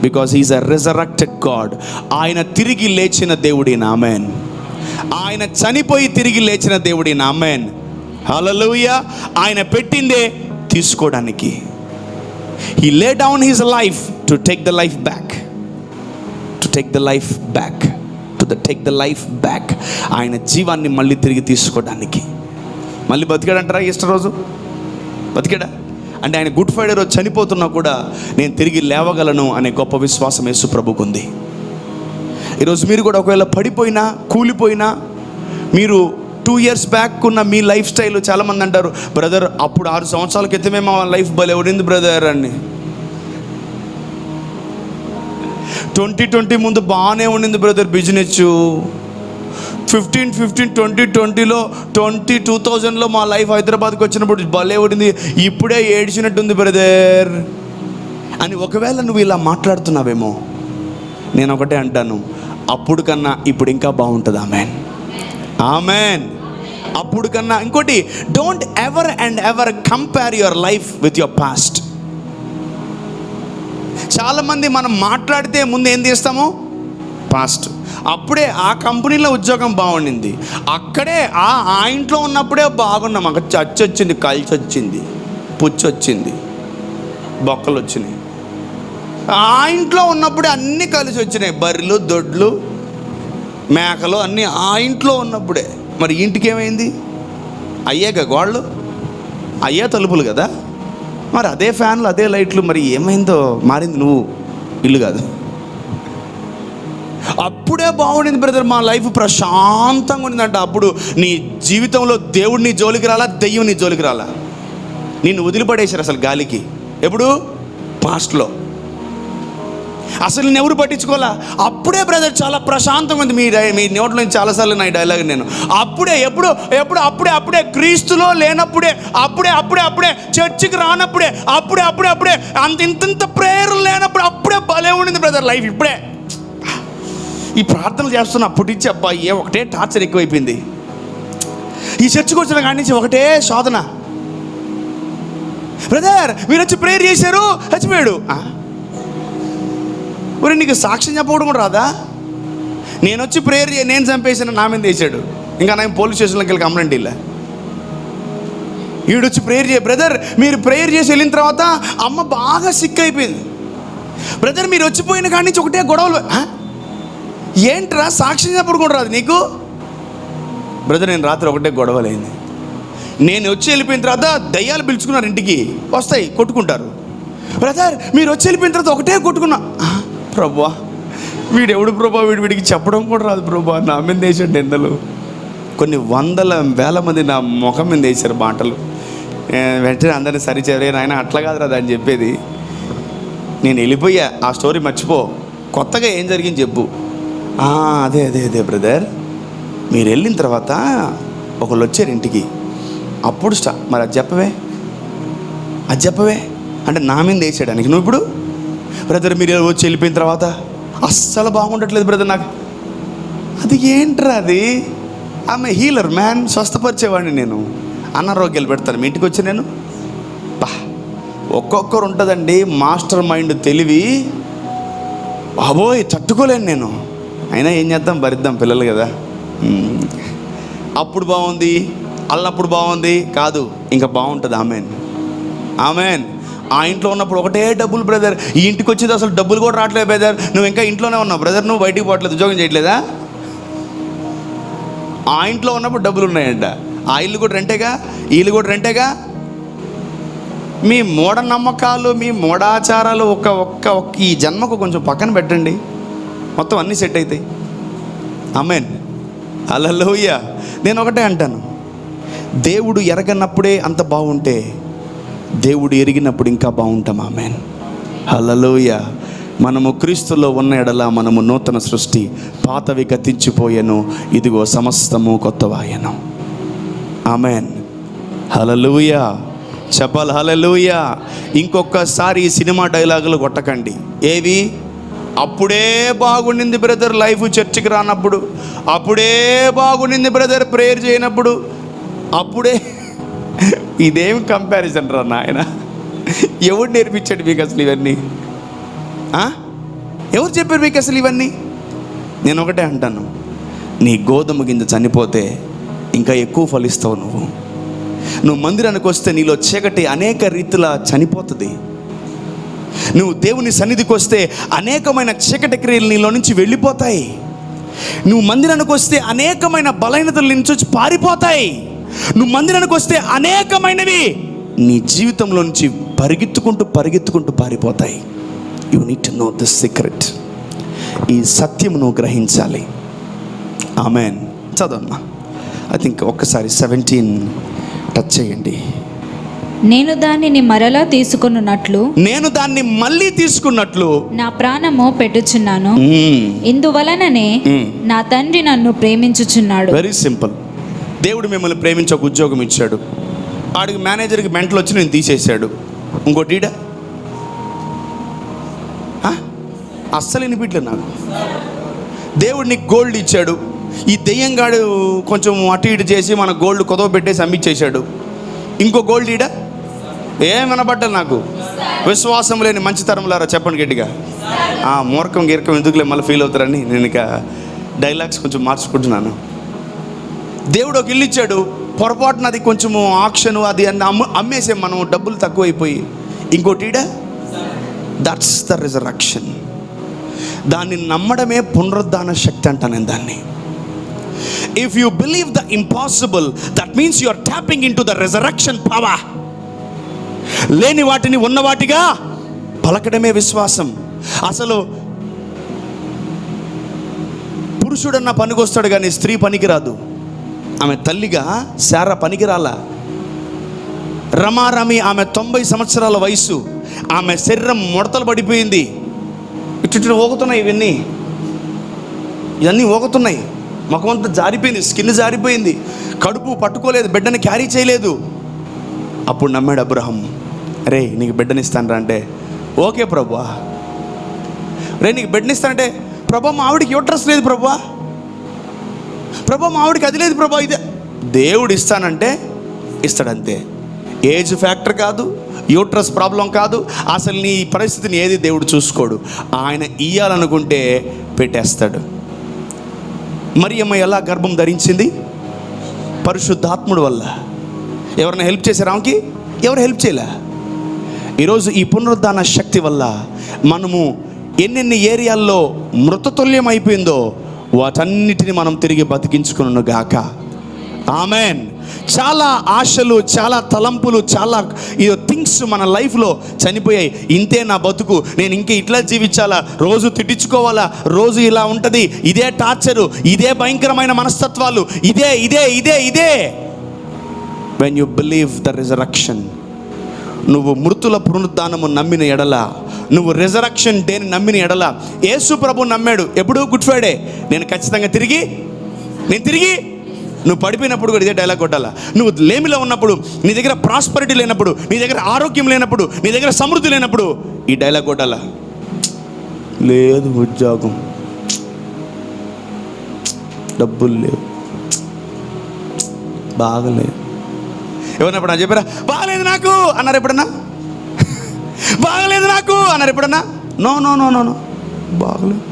because he is a resurrected God. ఆయన తిరిగి లేచిన దేవుడిన. ఆమెన్. ఆయన చనిపోయి తిరిగి లేచిన దేవుడిన. ఆమెన్. హల్లెలూయా. ఆయన పెట్టిందే తీసుకోవడానికి. He lay down his life to take the life back, to take the life back, take the life back. ఆయన జీవాన్ని మళ్ళీ తిరిగి తీసుకోవడానికి. మళ్ళీ బతికాడంటారా? ఈస్టర్ రోజు బతికాడా అంటే ఆయన గుడ్ ఫ్రైడే రోజు చనిపోతున్నా కూడా నేను తిరిగి లేవగలను అనే గొప్ప విశ్వాసం యేసు ప్రభుకు ఉంది. ఈరోజు మీరు కూడా ఒకవేళ పడిపోయినా, కూలిపోయినా, మీరు 2 years బ్యాక్ ఉన్న మీ లైఫ్ స్టైల్, చాలామంది అంటారు, బ్రదర్ అప్పుడు 6 సంవత్సరాల క్రితమే మా లైఫ్ భలే ఉండింది బ్రదర్ అని. 2020 ముందు బాగానే ఉండింది బ్రదర్ బిజినెస్. 2020లో 2000లో మా లైఫ్ హైదరాబాద్కి వచ్చినప్పుడు భలే ఉండింది, ఇప్పుడే ఏడ్చినట్టుంది బ్రదర్ అని ఒకవేళ నువ్వు ఇలా మాట్లాడుతున్నావేమో, నేను ఒకటే అంటాను, అప్పుడు కన్నా ఇప్పుడు ఇంకా బాగుంటుంది. ఆమెన్. ఆమెన్. అప్పుడు కన్నా ఇంకోటి, don't ever and ever compare your life with your past. చాలామంది మనం మాట్లాడితే ముందు ఏం చేస్తాము? పాస్ట్. అప్పుడే ఆ కంపెనీలో ఉద్యోగం బాగుండింది, అక్కడే ఆ ఇంట్లో ఉన్నప్పుడే బాగున్నాం, అక్కడ చచ్చి వచ్చింది, కలిసి వచ్చింది, పుచ్చి వచ్చింది, బొక్కలు వచ్చినాయి. ఆ ఇంట్లో ఉన్నప్పుడే అన్నీ కలిసి వచ్చినాయి, బర్రెలు, దొడ్లు, మేకలు అన్నీ ఆ ఇంట్లో ఉన్నప్పుడే. మరి ఇంటికి ఏమైంది? అయ్యేగా గోళ్ళు, అయ్యే తలుపులు కదా, మరి అదే ఫ్యాన్లు, అదే లైట్లు, మరి ఏమైందో? మారింది నువ్వు, ఇల్లు కాదు. అప్పుడే బాగుండింది బ్రదర్, మా లైఫ్ ప్రశాంతంగా ఉండిందంట. అప్పుడు నీ జీవితంలో దేవుడు నీ జోలికి రాలా, దెయ్యం నీ జోలికి రాలా, నిన్ను వదిలిపడేశారు అసలు గాలికి. ఎప్పుడు? పాస్ట్లో. అసలు నేను ఎవరు పట్టించుకోవాలా, అప్పుడే బ్రదర్ చాలా ప్రశాంతంగా ఉంది. మీ నోట్లో నుంచి చాలాసార్లు నా డైలాగ్ నేను, అప్పుడే ఎప్పుడు ఎప్పుడు అప్పుడే అప్పుడే క్రీస్తులో లేనప్పుడే, అప్పుడే చర్చికి రానప్పుడే, అప్పుడే ఇంత ప్రేయర్లు లేనప్పుడు అప్పుడే భలే ఉండింది బ్రదర్ లైఫ్. ఇప్పుడే ఈ ప్రార్థనలు చేస్తున్నా అప్పటి నుంచి అబ్బాయి ఒకటే టార్చర్ ఎక్కువైపోయింది. ఈ చర్చికి వచ్చిన కాడి నుంచి ఒకటే శోధన. బ్రదర్ మీరు వచ్చి ప్రేయర్ చేశారు, చచ్చిపోయాడు. మరి నీకు సాక్ష్యం చెప్పకూడదు కూడా రాదా? నేను వచ్చి ప్రేయర్ నేను చంపేసాను, నా మీద వేసాడు, ఇంకా నేను పోలీస్ స్టేషన్లోకి వెళ్ళి కంప్లైంట్ ఇలా. వీడు వచ్చి ప్రేయర్ బ్రదర్ మీరు ప్రేయర్ చేసి వెళ్ళిన తర్వాత అమ్మ బాగా సిక్ అయిపోయింది. బ్రదర్ మీరు వచ్చిపోయిన కాడి నుంచి ఒకటే గొడవలు. ఏంట్రా సాక్ష్యం చెప్పడం కూడా రాదు నీకు? బ్రదర్ నేను రాత్రి ఒకటే గొడవలైంది, నేను వచ్చి వెళ్ళిపోయిన తర్వాత దయ్యాలు పిలుచుకున్నారు, ఇంటికి వస్తాయి, కొట్టుకుంటారు. బ్రదర్ మీరు వచ్చి వెళ్ళిపోయిన తర్వాత ఒకటే కొట్టుకున్నా. ప్రభా వీడెవడు ప్రభా, వీడికి చెప్పడం కూడా రాదు ప్రభా, నా మీద వేసాడు నిందలు. కొన్ని 100,000 మంది నా ముఖం మీద వేసారు మాటలు. వెంటనే అందరినీ సరిచేరే నాయన అట్లా కాదు రాదు అని చెప్పేది. నేను వెళ్ళిపోయా, ఆ స్టోరీ మర్చిపో, కొత్తగా ఏం జరిగింది చెప్పు. అదే బ్రదర్ మీరు వెళ్ళిన తర్వాత ఒకళ్ళు వచ్చారు ఇంటికి, అప్పుడు మరి అది చెప్పవే అంటే నా మీద వేసేయడానికి. నువ్వు ఇప్పుడు బ్రదర్ మీరు వచ్చి వెళ్ళిపోయిన తర్వాత అస్సలు బాగుండట్లేదు బ్రదర్ నాకు. అది ఏంట్రా అది? ఆమె హీలర్ మ్యాన్, స్వస్థపరిచేవాడిని నేను, అనారోగ్యాలు పెడతాను మీ ఇంటికి వచ్చి నేను. ఒక్కొక్కరు ఉంటుందండి మాస్టర్ మైండ్, తెలివి, బాబోయ్ తట్టుకోలేను నేను. అయినా ఏం చేద్దాం, భరిద్దాం, పిల్లలు కదా. అప్పుడు బాగుంది, అల్లప్పుడు బాగుంది కాదు, ఇంకా బాగుంటుంది. ఆమెన్. ఆ ఇంట్లో ఉన్నప్పుడు ఒకటే డబ్బులు బ్రదర్, ఈ ఇంటికి వచ్చేది అసలు డబ్బులు కూడా రావట్లేదు బ్రదర్, నువ్వు ఇంకా ఇంట్లోనే ఉన్నావు బ్రదర్, నువ్వు బయటికి పోవట్లేదు, ఉద్యోగం చేయట్లేదా? ఆ ఇంట్లో ఉన్నప్పుడు డబ్బులు ఉన్నాయంట, ఆ ఇల్లు కూడా రెంటేగా, ఈ ఇల్లు కూడా రెంటేగా. మీ మూఢనమ్మకాలు, మీ మూఢాచారాలు ఒక్క ఈ జన్మకు కొంచెం పక్కన పెట్టండి, మొత్తం అన్నీ సెట్ అవుతాయి. ఆమేన్, హల్లెలూయా. నేను ఒకటే అంటాను, దేవుడు ఎరగనప్పుడే అంత బాగుంటే దేవుడు ఎరిగినప్పుడు ఇంకా బాగుంటాం. ఆమేన్, హల్లెలూయా. మనము క్రీస్తులో ఉన్న ఎడల మనము నూతన సృష్టి, పాతవి గతించిపోయెను, ఇదిగో సమస్తము కొత్తవాయెను. ఆమేన్, హల్లెలూయా. చెప్పాలి హల్లెలూయా. ఇంకొకసారి ఈ సినిమా డైలాగులు కొట్టకండి. ఏవి? అప్పుడే బాగుండింది బ్రదర్ లైఫ్ చర్చికి రానప్పుడు, అప్పుడే బాగుండింది బ్రదర్ ప్రేయర్ చేయనప్పుడు, అప్పుడే. ఇదేం కంపారిజన్ రా నాయన? ఎవరు నేర్పించాడు మీకు అసలు ఇవన్నీ? ఎవరు చెప్పారు మీకు అసలు ఇవన్నీ? నేను ఒకటే అంటాను, నీ గోధుమ గింజ చనిపోతే ఇంకా ఎక్కువ ఫలిస్తావు. నువ్వు మందిరానికి వస్తే నీలో చీకటి అనేక రీతిలా చనిపోతుంది. నువ్వు దేవుని సన్నిధికి వస్తే అనేకమైన చీకటి క్రియలు నీలో నుంచి వెళ్ళిపోతాయి. నువ్వు మందిరానికి వస్తే అనేకమైన బలహీనతల నుంచి పారిపోతాయి. నువ్వు మందిరానికి వస్తే అనేకమైనవి నీ జీవితంలో నుంచి పరిగెత్తుకుంటూ పారిపోతాయి. You need to know this secret. ఈ సత్యం నువ్వు గ్రహించాలి. ఆమేన్. చదవమ్మా, ఐ థింక్ ఒక్కసారి 17 టచ్ చేయండి. నేను దానిని మరలా తీసుకున్నట్లు, నేను దాన్ని మళ్ళీ తీసుకున్నట్లు నా ప్రాణము పెట్టుచున్నాను. ఇందువలననే నా తండ్రి నన్ను ప్రేమించుచున్నాడు. Very simple. దేవుడు మిమ్మల్ని ప్రేమించి ఒక ఉద్యోగం ఇచ్చాడు. ఆడికి మేనేజర్కి మెంటలు వచ్చి నేను తీసేశాడు. ఇంకోటి అస్సలు వినిపించలేదు నాకు. దేవుడు నీకు గోల్డ్ ఇచ్చాడు. ఈ దెయ్యంగాడు కొంచెం అటు ఇటు చేసి మన గోల్డ్ కొదవ పెట్టేసి అమ్మిచ్చేశాడు. ఇంకో గోల్డ్ ఏం వినబడ్డాలి నాకు? విశ్వాసం లేని మంచితరంలారా చెప్పండి గట్టిగా. మూర్ఖం గీర్ఖం ఎందుకులే మళ్ళీ ఫీల్ అవుతారని నేను ఇక డైలాగ్స్ కొంచెం మార్చుకుంటున్నాను. దేవుడు ఒక ఇల్లు ఇచ్చాడు, పొరపాటున అది కొంచెము ఆక్షను అది అన్ని అమ్మేసాం మనం, డబ్బులు తక్కువైపోయి. ఇంకోటి దట్స్ ద రిజరక్షన్. దాన్ని నమ్మడమే పునరుద్ధాన శక్తి అంట నేను దాన్ని. If you believe the impossible, that means you are tapping in to the resurrection power. లేని వాటిని ఉన్నవాటిగా పలకడమే విశ్వాసం. అసలు పురుషుడన్న పనికొస్తాడు కానీ స్త్రీ పనికిరాదు. ఆమె తల్లిగా శారా పనికిరాలా. రమారమి ఆమె 90 సంవత్సరాల వయసు, ఆమె శరీరం ముడతలు పడిపోయింది. ఇటు ఊగుతున్నాయి, ఇవన్నీ ఊగుతున్నాయి. ముఖమంతా జారిపోయింది, స్కిన్ జారిపోయింది, కడుపు పట్టుకోలేదు, బిడ్డని క్యారీ చేయలేదు. అప్పుడు నమ్మాడు అబ్రహం. రే నీకు బిడ్డనిస్తాను రా అంటే, ఓకే ప్రభువా. రే నీకు బిడ్డనిస్తానంటే, ప్రభా మా ఆవిడికి యూట్రస్ లేదు ప్రభువా, ప్రభా మా ఆవిడికి అది లేదు ప్రభా. ఇదే దేవుడు ఇస్తానంటే ఇస్తాడంతే. ఏజ్ ఫ్యాక్టర్ కాదు, యూట్రస్ ప్రాబ్లం కాదు, అసలు నీ పరిస్థితిని ఏది దేవుడు చూసుకోడు. ఆయన ఇయ్యాలనుకుంటే పెట్టేస్తాడు. మరియమ్మ ఎలా గర్భం ధరించింది? పరిశుద్ధాత్ముడు వల్ల. ఎవరైనా హెల్ప్ చేశారు ఆమెకి? ఎవరు హెల్ప్ చేయలే. ఈరోజు ఈ పునరుద్ధాన శక్తి వల్ల మనము ఎన్నెన్ని ఏరియాల్లో మృతతుల్యం అయిపోయిందో వాటన్నిటిని మనం తిరిగి బతికించుకును గాక. ఆమెన్. చాలా ఆశలు, చాలా తలంపులు, చాలా థింగ్స్ మన లైఫ్లో చనిపోయాయి. ఇంతే నా బతుకు, నేను ఇంకే ఇట్లా జీవించాలా, రోజు తిట్టించుకోవాలా, రోజు ఇలా ఉంటుంది, ఇదే టార్చరు, ఇదే భయంకరమైన మనస్తత్వాలు, ఇదే ఇదే ఇదే ఇదే. When you believe the resurrection, నువ్వు మృతుల పునరుద్ధానము నమ్మిన ఎడల, నువ్వు రిజరక్షన్ డేని నమ్మిన ఎడల, యేసు ప్రభు నమ్మాడు ఎప్పుడు? Good Friday. నేను ఖచ్చితంగా తిరిగి నువ్వు పడిపోయినప్పుడు కూడా ఇదే డైలాగ్ కొట్టాలా. నువ్వు లేమిలో ఉన్నప్పుడు, నీ దగ్గర ప్రాస్పరిటీ లేనప్పుడు, నీ దగ్గర ఆరోగ్యం లేనప్పుడు, నీ దగ్గర సమృద్ధి లేనప్పుడు ఈ డైలాగ్ కొట్టాలా. లేదు ఉద్యోగం, డబ్బులు లేవు, బాగలేదు. ఎవరినప్పుడు చెప్పారా బాగలేదు నాకు అన్నారు ఎప్పుడన్నా? బాగలేదు నాకు అన్నారు ఎప్పుడన్నా? No no no no no బాగలేదు.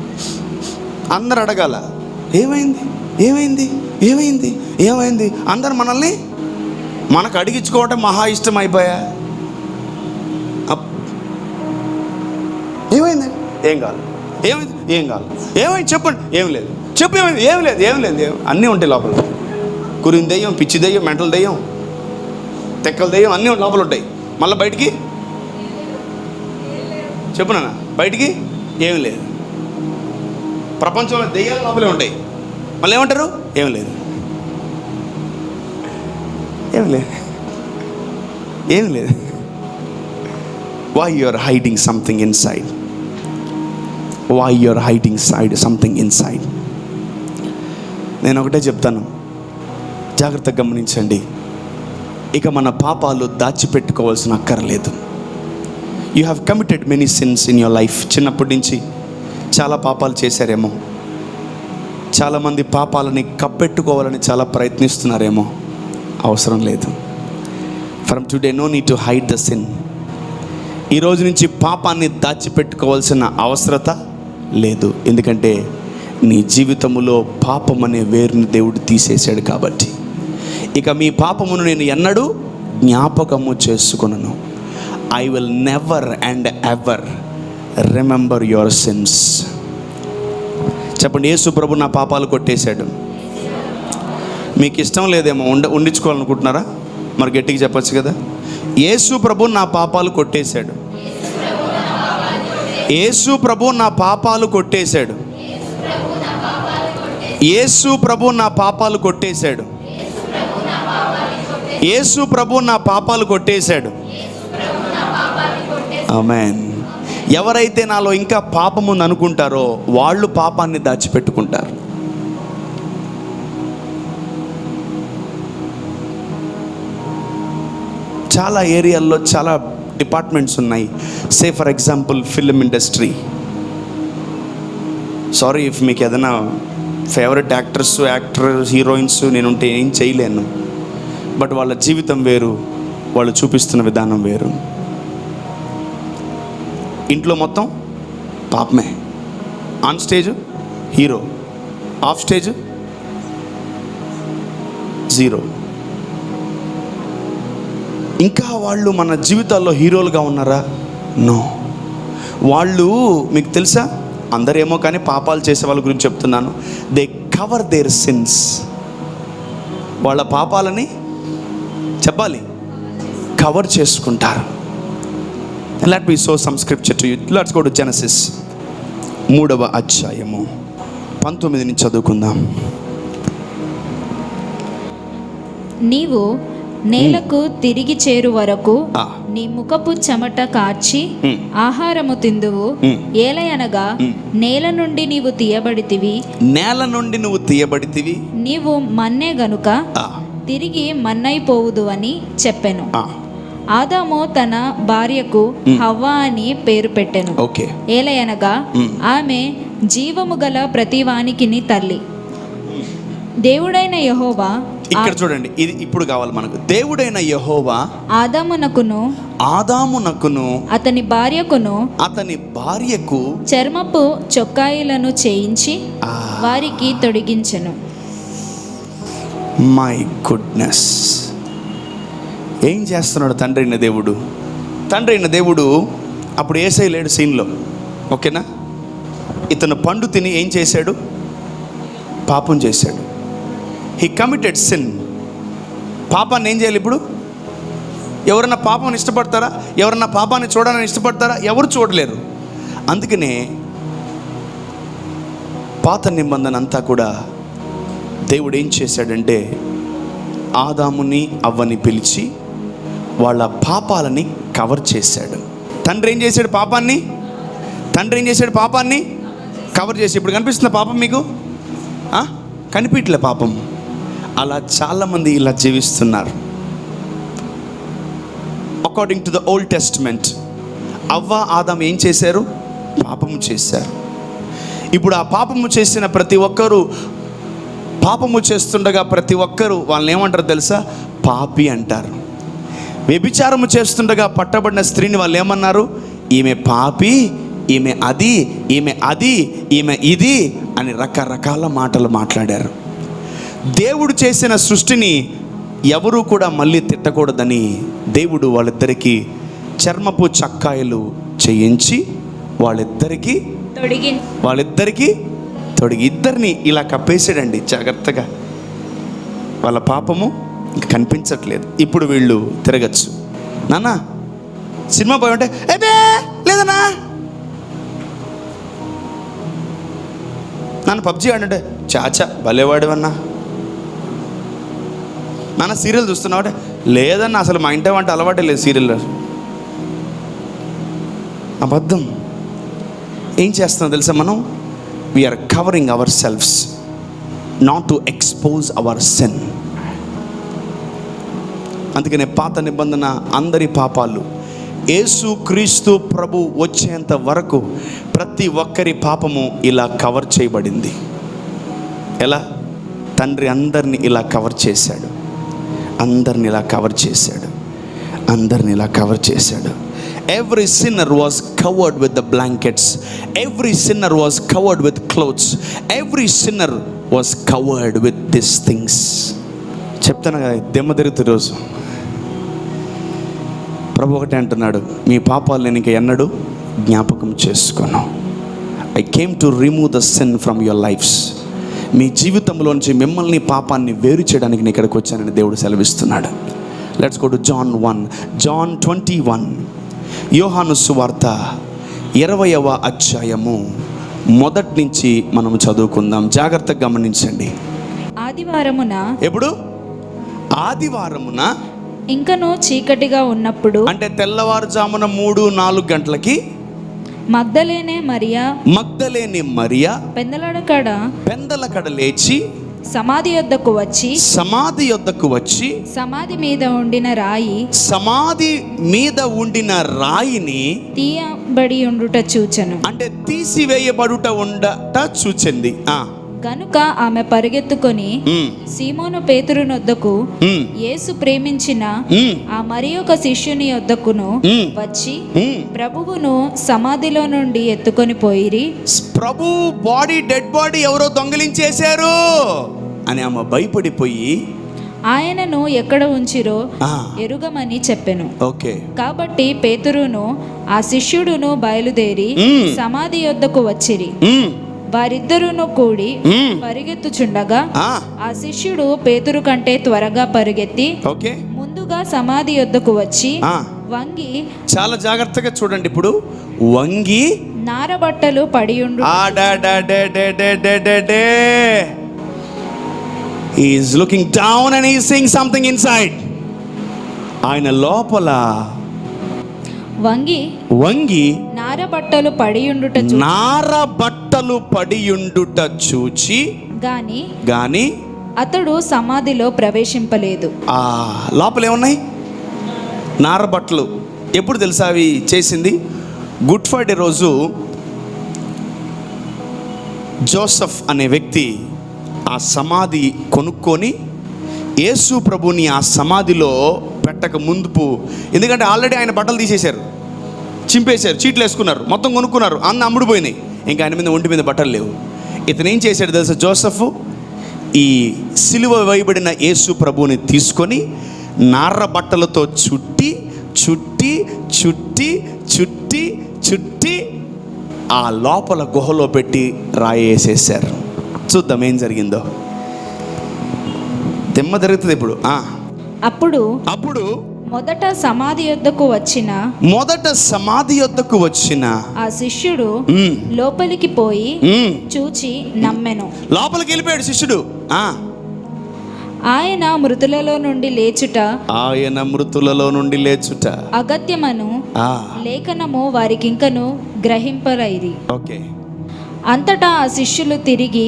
అందరు అడగాల ఏమైంది ఏమైంది ఏమైంది ఏమైంది. అందరు మనల్ని మనకు అడిగించుకోవటం మహా ఇష్టం అయిపోయా. ఏమైంది? ఏం కాదు. ఏమైంది? ఏం కాదు. ఏమైంది చెప్పండి. ఏం లేదు. చెప్పు ఏమైంది? ఏం లేదు. ఏం లేదు. అన్నీ ఉంటాయి లోపల. కురిని దెయ్యం, పిచ్చి దెయ్యం, మెంటల్ దెయ్యం, తెక్కల దెయ్యం అన్నీ లోపల ఉంటాయి. మళ్ళీ బయటికి చెప్పు నాన్న, బయటికి ఏమి లేదు. ప్రపంచంలో దెయ్యాలు లోపలే ఉంటాయి. మళ్ళీ ఏమంటారు? ఏం లేదు, ఏం లేదు, ఏం లేదు. Why you are hiding something inside? Why you are hiding something inside? నేను ఒకటే చెప్తాను, జాగ్రత్తగా గమనించండి. ఇక మన పాపాలు దాచిపెట్టుకోవాల్సిన అక్కర్లేదు. You have committed many since in your life. చిన్నప్పటి నుంచి చాలా పాపాలు చేశారేమో, చాలామంది పాపాలని కప్పెట్టుకోవాలని చాలా ప్రయత్నిస్తున్నారేమో. అవసరం లేదు. From today no need to hide the sin. ఈరోజు నుంచి పాపాన్ని దాచిపెట్టుకోవాల్సిన అవసరత లేదు. ఎందుకంటే నీ జీవితంలో పాపం అనే వేరుని దేవుడు తీసేశాడు కాబట్టి. ఇక మీ పాపమును నేను ఎన్నడూ జ్ఞాపకము చేసుకొనను. I will never and ever remember your sins. చెప్పండి, యేసు ప్రభు నా పాపాలు కొట్టేశాడు. మీకు ఇష్టం లేదేమో, ఉండించుకోవాలనుకుంటున్నారా? మరి గట్టిగా చెప్పచ్చు కదా, యేసు ప్రభు నా పాపాలు కొట్టేశాడు. యేసు ప్రభు నా పాపాలు కొట్టేశాడు. యేసు ప్రభు నా పాపాలు కొట్టేశాడు. యేసు ప్రభు నా పాపాలు కొట్టేశాడు. ఆమేన్. ఎవరైతే నాలో ఇంకా పాపం ఉంది అనుకుంటారో వాళ్ళు పాపాన్ని దాచిపెట్టుకుంటారు. చాలా ఏరియాల్లో చాలా డిపార్ట్మెంట్స్ ఉన్నాయి. Say for example film industry. Sorry if మీకు ఏదైనా ఫేవరెట్ యాక్టర్స్ హీరోయిన్స్ నేనుంటే ఏం చేయలేను. బట్ వాళ్ళ జీవితం వేరు, వాళ్ళు చూపిస్తున్న విధానం వేరు. ఇంట్లో మొత్తం పాపమే. On stage hero, of stage zero. ఇంకా వాళ్ళు మన జీవితాల్లో హీరోలుగా ఉన్నారా? నో. వాళ్ళు మీకు తెలుసా, అందరేమో కానీ పాపాలు చేసే వాళ్ళ గురించి చెప్తున్నాను. They cover their since. వాళ్ళ పాపాలని చెప్పాలి, కవర్ చేసుకుంటారు. Let me show some scripture to you. Let's go to Genesis 3వ అధ్యాయము 19 నుంచి చదువుకుందాం. నీవు నేలకు తిరిగి చేరు వరకు నీ ముఖపు చెమట కార్చి ఆహారము తిందువు. ఏలయనగా నేల నుండి నీవు తీయబడితివి. నేల నుండి నువ్వు తీయబడితివి. నీవు మన్నే గనుక తిరిగి మన్నైపోవుదు అని చెప్పెను. ఆదాము తన భార్యకు హవ్వ అని పేరు పెట్టెను. ఏలయనగా ఆమె జీవము గల ప్రతివానికిని తల్లి. దేవుడైన యెహోవా, ఇక్కడ చూడండి, ఇది ఇప్పుడు కావాలి మనకు. దేవుడైన యెహోవా ఆదామునకును అతని భార్యకు చర్మపు చొక్కాయిలను చేయించి వారికి తొడిగించెను. My goodness. ఏం చేస్తున్నాడు తండ్రి అయిన దేవుడు? తండ్రి అయిన దేవుడు అప్పుడు యేసయ్య లేడు సీన్లో, ఓకేనా? ఇతను పండు తిని ఏం చేశాడు? పాపం చేశాడు. He committed sin. పాపాన్ని ఏం చేయాలి ఇప్పుడు? ఎవరన్నా పాపాన్ని ఇష్టపడతారా? ఎవరన్నా పాపాన్ని చూడాలని ఇష్టపడతారా? ఎవరు చూడలేరు. అందుకనే పాత నిబంధన అంతా కూడా దేవుడు ఏం చేశాడంటే ఆదాముని అవ్వని పిలిచి వాళ్ళ పాపాలని కవర్ చేశాడు. తండ్రి ఏం చేశాడు? పాపాన్ని కవర్ చేసి. ఇప్పుడు కనిపిస్తున్న పాపం మీకు కనిపించలే పాపం. అలా చాలామంది ఇలా జీవిస్తున్నారు. According to the old testament అవ్వ ఆదాము ఏం చేశారు? పాపము చేశారు. ఇప్పుడు ఆ పాపము చేసిన ప్రతి ఒక్కరూ, పాపము చేస్తుండగా ప్రతి ఒక్కరూ వాళ్ళని ఏమంటారు తెలుసా? పాపి అంటారు. వ్యభిచారము చేస్తుండగా పట్టబడిన స్త్రీని వాళ్ళు ఏమన్నారు? ఈమె పాపి, ఈమె అది, ఈమె ఇది అని రకరకాల మాటలు మాట్లాడారు. దేవుడు చేసిన సృష్టిని ఎవరూ కూడా మళ్ళీ తిట్టకూడదని దేవుడు వాళ్ళిద్దరికీ చర్మపు చక్కాయలు చేయించి వాళ్ళిద్దరికీ తొడిగి ఇద్దరిని ఇలా కప్పేసాడండి జాగ్రత్తగా. వాళ్ళ పాపము ఇంక కనిపించట్లేదు. ఇప్పుడు వీళ్ళు తిరగచ్చు. నాన్న సినిమా పోయి ఉంటే ఏబే లేదన్నా, నాన్న పబ్జి ఆడంటే చాచా భలేవాడివన్నా, నాన్న సీరియల్ చూస్తున్నావు లేదన్నా, అసలు మా ఇంటి వంట అలవాటే లేదు సీరియల్. అబద్ధం. ఏం చేస్తున్నాం తెలుసా మనం? We're covering ourselves not to expose our sin. అందుకనే పాత నిబంధన అందరి పాపాలు యేసు క్రీస్తు ప్రభు వచ్చేంత వరకు ప్రతి ఒక్కరి పాపము ఇలా కవర్ చేయబడింది. ఎలా? తండ్రి అందరిని ఇలా కవర్ చేశాడు, అందరిని ఇలా కవర్ చేశాడు, అందరిని ఇలా కవర్ చేశాడు. Every sinner was covered with the blankets. Every sinner was covered with clothes. Every sinner was covered with these things. చెప్తాను కదా, దెమ్మ తిరుగుతు రోజు ప్రభు ఒకటే అంటున్నాడు, మీ పాపాలు నేను ఇంక ఎన్నడూ జ్ఞాపకం చేసుకోను. I came to remove the sin from your lifes. మీ జీవితంలోంచి మిమ్మల్ని పాపాన్ని వేరు చేయడానికి నేను ఇక్కడికి వచ్చానని దేవుడు సెలవిస్తున్నాడు. Let's go to John 1, John 21. యోహాను సువార్త 20వ అధ్యాయము మొదటి నుంచి మనం చదువుకుందాం. జాగ్రత్తగా గమనించండి. ఆదివారమున, ఎప్పుడు? ఆదివారమున, ఇంకను చీకటిగా ఉన్నప్పుడు, అంటే తెల్లవారుజామున 3-4 గంటలకి మగ్దలేనే మరియా పెందలకడ లేచి సమాధి యొద్దకు వచ్చి సమాధి మీద ఉండిన రాయిని తీయబడి ఉండుట చూచెను. అంటే తీసివేయబడుట ఉండట చూచింది. గనుక ఆమె పరిగెత్తుకొని సీమోను పేతురునొద్దకు, యేసు ప్రేమించిన ఆ మరి ఒక శిష్యుని యొద్దకును వచ్చి ప్రభువును సమాధిలో నుండి ఎత్తుకొని పోయిరి. ప్రభు బాడీ, డెడ్ బాడీ ఎవరో దొంగిలించేశారు అని ఆమె భయపడిపోయి ఆయనను ఎక్కడ ఉంచిరో ఎరుగమని చెప్పెను. ఓకే. కాబట్టి పేతురును ఆ శిష్యుడును బయలుదేరి సమాధి యొద్దకు వచ్చిరి. వారిద్దరును కూడి పరిగెత్తుచుండగా ఆ శిష్యుడు పేతురు కంటే త్వరగా పరిగెత్తి ముందుగా సమాధి యొద్దకు వచ్చి వంగి, చాలా జాగ్రత్తగా చూడండి, ఇప్పుడు వంగి నారబట్టలు పడియుండు. He is looking down and he is seeing something inside. ఆయన లోపల వంగి నారబట్టలు పడియుండుట చూచి గాని అతడు సమాధిలో ప్రవేశింపలేదు. లోపల ఏమున్నాయి? నారబట్టలు. ఎప్పుడు తెలుసా అవి చేసింది? గుడ్ ఫ్రైడే రోజు జోసెఫ్ అనే వ్యక్తి ఆ సమాధి కొనుక్కొని యేసు ప్రభుని ఆ సమాధిలో పెట్టక ముందుపు, ఎందుకంటే ఆల్రెడీ ఆయన బట్టలు తీసేశారు, చింపేశారు, చీట్లు వేసుకున్నారు, మొత్తం కొనుక్కున్నారు, అన్న అమ్ముడుపోయినాయి, ఇంకా ఆయన మీద ఒంటి మీద బట్టలు లేవు. ఇతను ఏం చేశాడు తెలుసా? జోసెఫ్ ఈ సిలువ వేయబడిన యేసు ప్రభుని తీసుకొని నార్ర బట్టలతో చుట్టి చుట్టి చుట్టి చుట్టి చుట్టి ఆ లోపల గుహలో పెట్టి రాయి వేసేసారు. చూద్దాం ఏం జరిగిందో. దెమ్మ జరుగుతుంది ఇప్పుడు. అప్పుడు మొదట సమాధి యొద్దకు వచ్చిన ఆ శిష్యుడు లోపలికి పోయి చూచి నమ్మెను. లోపలికి వెళ్ళిపోయాడు శిష్యుడు. ఆయన మృతులలో నుండి లేచుట అగత్యమను లేఖనము వారికింకను గ్రహింపరైరి. ఓకే. అంతటా ఆ శిష్యులు తిరిగి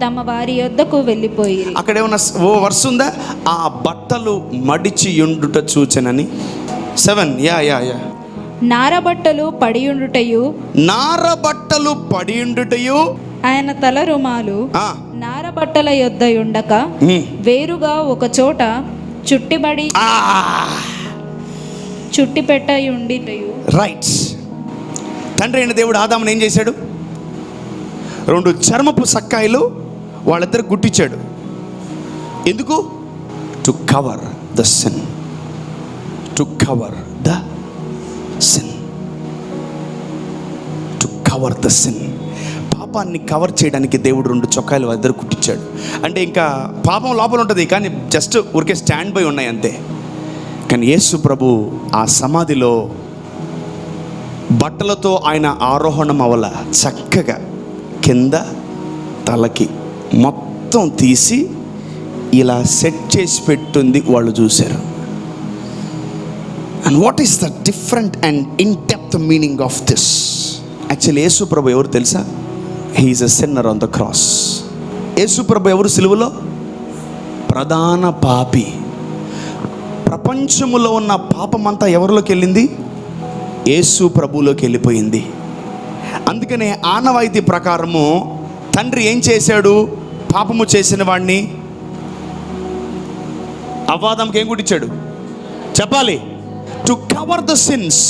తమ వారి యొద్దకు వెళ్ళిపోయి. అక్కడ ఏమన్నా వర్స్ ఉందా? ఆ బట్టలు మడిచి ఉండుట చూచెనని. 7 నారబట్టలు పడియుండుటయు ఆయన తల రుమాలు నారబట్టల యొద్ద ఉండక వేరుగా ఒక చోట చుట్టి పెట్టయుండిటయు. రైట్. తండ్రి అయిన దేవుడు ఆదామును ఏం చేశాడు? 2 చర్మపు సక్కాయలు వాళ్ళిద్దరు గుట్టించాడు. ఎందుకు? To cover the sin. To cover the sin. To cover the sin. పాపాన్ని కవర్ చేయడానికి దేవుడు 2 చొక్కాలు ఇద్దరు కుట్టించాడు. అంటే ఇంకా పాపం లోపల ఉంటుంది, కానీ జస్ట్ ఊరికే స్టాండ్ బై ఉన్నాయి అంతే. కానీ యేసు ప్రభు ఆ సమాధిలో బట్టలతో ఆయన ఆరోహణం అవల, చక్కగా కింద తలకి మొత్తం తీసి ఇలా సెట్ చేసి పెట్టుంది. వాళ్ళు చూశారు. And what is the different and in depth meaning of this? Actually యేసు ప్రభు ఎవరు తెలుసా? He is a sinner on the cross. యేసు ప్రభు ఎవరు సిలువలో? ప్రధాన పాపి. ప్రపంచములో ఉన్న పాపమంతా ఎవరిలోకి వెళ్ళింది? యేసు ప్రభులోకి వెళ్ళిపోయింది. అందుకనే ఆనవాయితీ ప్రకారము తండ్రి ఏం చేశాడు? పాపము చేసిన వాడిని అవ్వాదంకి ఏం కుట్టించాడు చెప్పాలి? టు కవర్ ద సిన్స్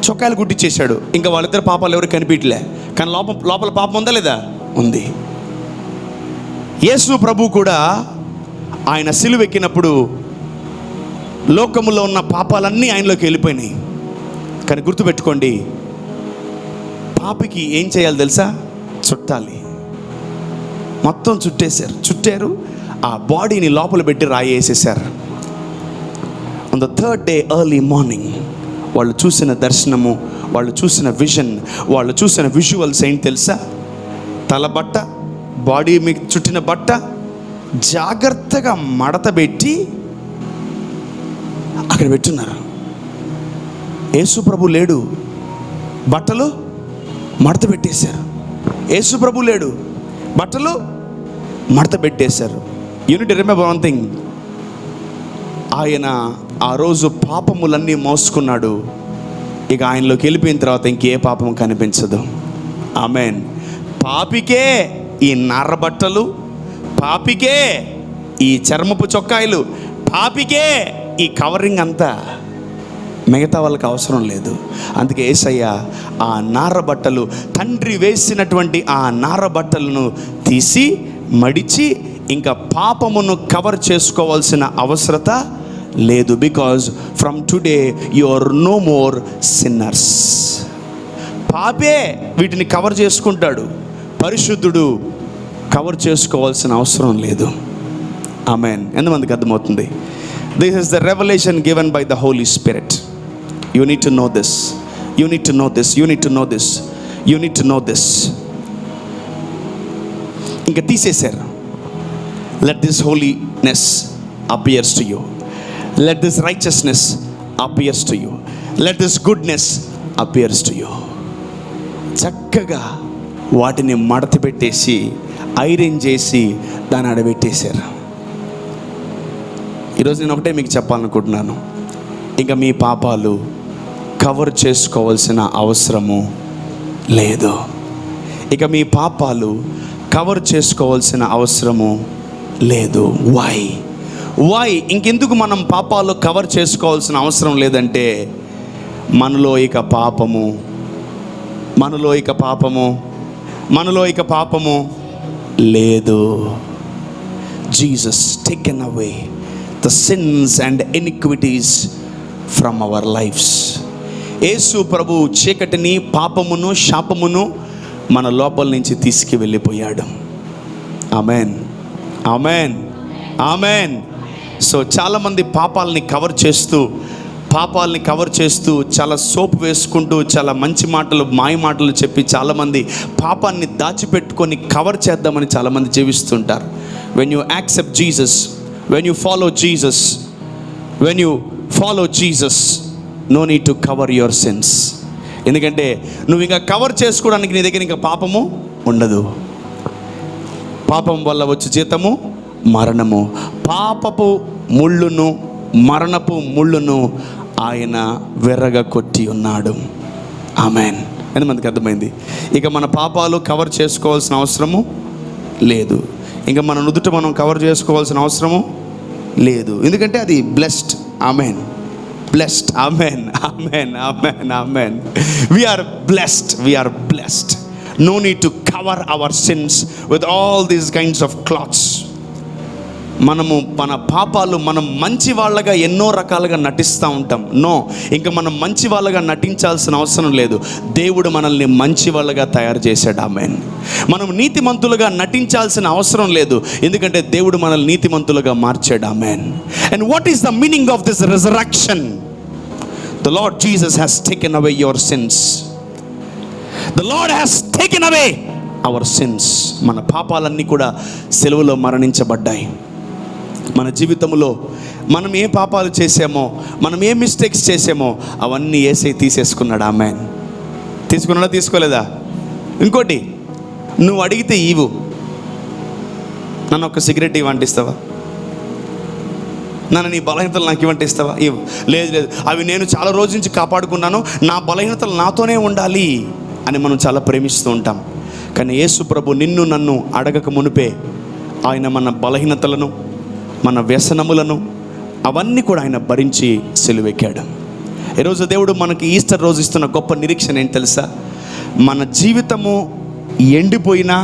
చొక్కాలు కుట్టించేశాడు. ఇంకా వాళ్ళిద్దరు పాపాలు ఎవరికి కనిపించలే, కానీ లోపల పాపం ఉందా లేదా? ఉంది. యేసు ప్రభు కూడా ఆయన సిలువెక్కినప్పుడు లోకములో ఉన్న పాపాలన్నీ ఆయనలోకి వెళ్ళిపోయినాయి. కానీ గుర్తుపెట్టుకోండి, పాపికి ఏం చేయాలి తెలుసా? చుట్టాలి. మొత్తం చుట్టారు. ఆ బాడీని లోపల పెట్టి రాయి వేసేసారు. On the 3rd day early morning వాళ్ళు చూసిన దర్శనము, వాళ్ళు చూసిన విజన్, వాళ్ళు చూసిన విజువల్స్ ఏంటి తెలుసా? తల బట్ట, బాడీ మీకు చుట్టిన బట్ట జాగ్రత్తగా మడత పెట్టి అక్కడ పెట్టున్నారు. యేసు ప్రభు లేడు, బట్టలు మడత పెట్టేశారు. యేసు ప్రభు లేడు, బట్టలు మడత పెట్టేశారు. యూనిట్ రిమెంబర్ వన్ థింగ్, ఆయన ఆ రోజు పాపములన్నీ మోసుకున్నాడు. ఇక ఆయనలోకి వెళ్ళిపోయిన తర్వాత ఇంకే పాపం కనిపించదు. ఆమేన్. పాపికే ఈ నర్ర బట్టలు, పాపికే ఈ చర్మపు చొక్కాయలు, పాపికే ఈ కవరింగ్ అంతా, మిగతా వాళ్ళకి అవసరం లేదు. అందుకే యేసయ్య ఆ నార బట్టలు, తండ్రి వేసినటువంటి ఆ నార బట్టలను తీసి మడిచి ఇంకా పాపమును కవర్ చేసుకోవాల్సిన అవసరత లేదు. Because from today you are no more sinners. పాపే వీటిని కవర్ చేసుకుంటాడు, పరిశుద్ధుడు కవర్ చేసుకోవాల్సిన అవసరం లేదు. ఆమేన్. ఎంతమందికి అర్థమవుతుంది? This is the revolution given by the Holi spirit. You need to know this. You need to know this. You need to know this. You need to know this. ఇంకా తీసేశారు. Let this holiness appears to you. Let this righteousness appears to you. Let this goodness appears to you. చక్కగా వాటిని మడత పెట్టేసి iron చేసి దాన్ని ఆడబెట్టేశారు. ఈరోజు నేను ఒకటే మీకు చెప్పాలనుకుంటున్నాను, ఇంకా మీ పాపాలు కవర్ చేసుకోవాల్సిన అవసరము లేదు. ఇక మీ పాపాలు కవర్ చేసుకోవాల్సిన అవసరము లేదు. వై ఇంకెందుకు మనం పాపాలు కవర్ చేసుకోవాల్సిన అవసరం లేదంటే, మనలో ఇక పాపము లేదు. Jesus taken away the sins and iniquities from our lifes. యేసు ప్రభు చీకటిని, పాపమును, శాపమును మన లోపల నుంచి తీసుకు వెళ్ళిపోయాడు. Amen, amen, amen. సో చాలామంది పాపాలని కవర్ చేస్తూ చాలా సోప్ వేసుకుంటూ, చాలా మంచి మాటలు, మాయ మాటలు చెప్పి చాలామంది పాపాన్ని దాచిపెట్టుకొని కవర్ చేద్దామని చాలామంది జీవిస్తుంటారు. When you accept Jesus, when you follow Jesus, no need to cover your sins. ఎందుకంటే నువ్వు ఇంకా కవర్ చేసుకోవడానికి నీ దగ్గర ఇంకా పాపము ఉండదు. పాపం వల్ల వచ్చే జీతము మరణము. పాపపు ముళ్ళును, మరణపు ముళ్ళును ఆయన వెర్రగా కొట్టి ఉన్నాడు. ఆమెన్. ఎంతమందికి అర్థమైంది? ఇక మన పాపాలు కవర్ చేసుకోవాల్సిన అవసరము లేదు. ఇంకా మన నుదుట మనం కవర్ చేసుకోవాల్సిన అవసరము లేదు. ఎందుకంటే అది blessed. Amen. Blessed. Amen. Amen. Amen. Amen. We are blessed. We are blessed. No need to cover our sins with all these kinds of cloths. మనము మన పాపాలు మనం మంచి వాళ్ళగా ఎన్నో రకాలుగా నటిస్తూ ఉంటాం. నో, ఇంకా మనం మంచి వాళ్ళగా నటించాల్సిన అవసరం లేదు. దేవుడు మనల్ని మంచి వాళ్ళగా తయారు చేశాడు. ఆమేన్. మనం నీతిమంతులుగా నటించాల్సిన అవసరం లేదు, ఎందుకంటే దేవుడు మనల్ని నీతిమంతులుగా మార్చాడు. Amen. And what is the meaning of this resurrection? The Lord Jesus has taken away your sins. The Lord has taken away our sins. మన పాపాలన్నీ కూడా సిలువలో మరణించబడ్డాయి. మన జీవితంలో మనం ఏ పాపాలు చేసామో, మనం ఏ మిస్టేక్స్ చేసామో అవన్నీ యేసయ్య తీసేసుకున్నాడు. ఆమేన్. తీసుకున్నాడా, తీసుకోలేదా? ఇంకోటి, నువ్వు అడిగితే ఇవ్వు. నన్ను ఒక సిగరెట్ ఇవ్వంటిస్తావా? నన్ను నీ బలహీనతలు నాకు ఇవ్వంటిస్తావా? ఇవ్వు. లేదు లేదు, అవి నేను చాలా రోజుల నుంచి కాపాడుకున్నాను, నా బలహీనతలు నాతోనే ఉండాలి అని మనం చాలా ప్రేమిస్తూ ఉంటాం. కానీ యేసు ప్రభు నిన్ను నన్ను అడగక మునిపే ఆయన మన బలహీనతలను, మన వ్యసనములను అవన్నీ కూడా ఆయన భరించి సిలువెక్కాడు. ఈరోజు దేవుడు మనకి ఈస్టర్ రోజు ఇస్తున్న గొప్ప నిరీక్షణ ఏంటి తెలుసా? మన జీవితము ఎండిపోయినా,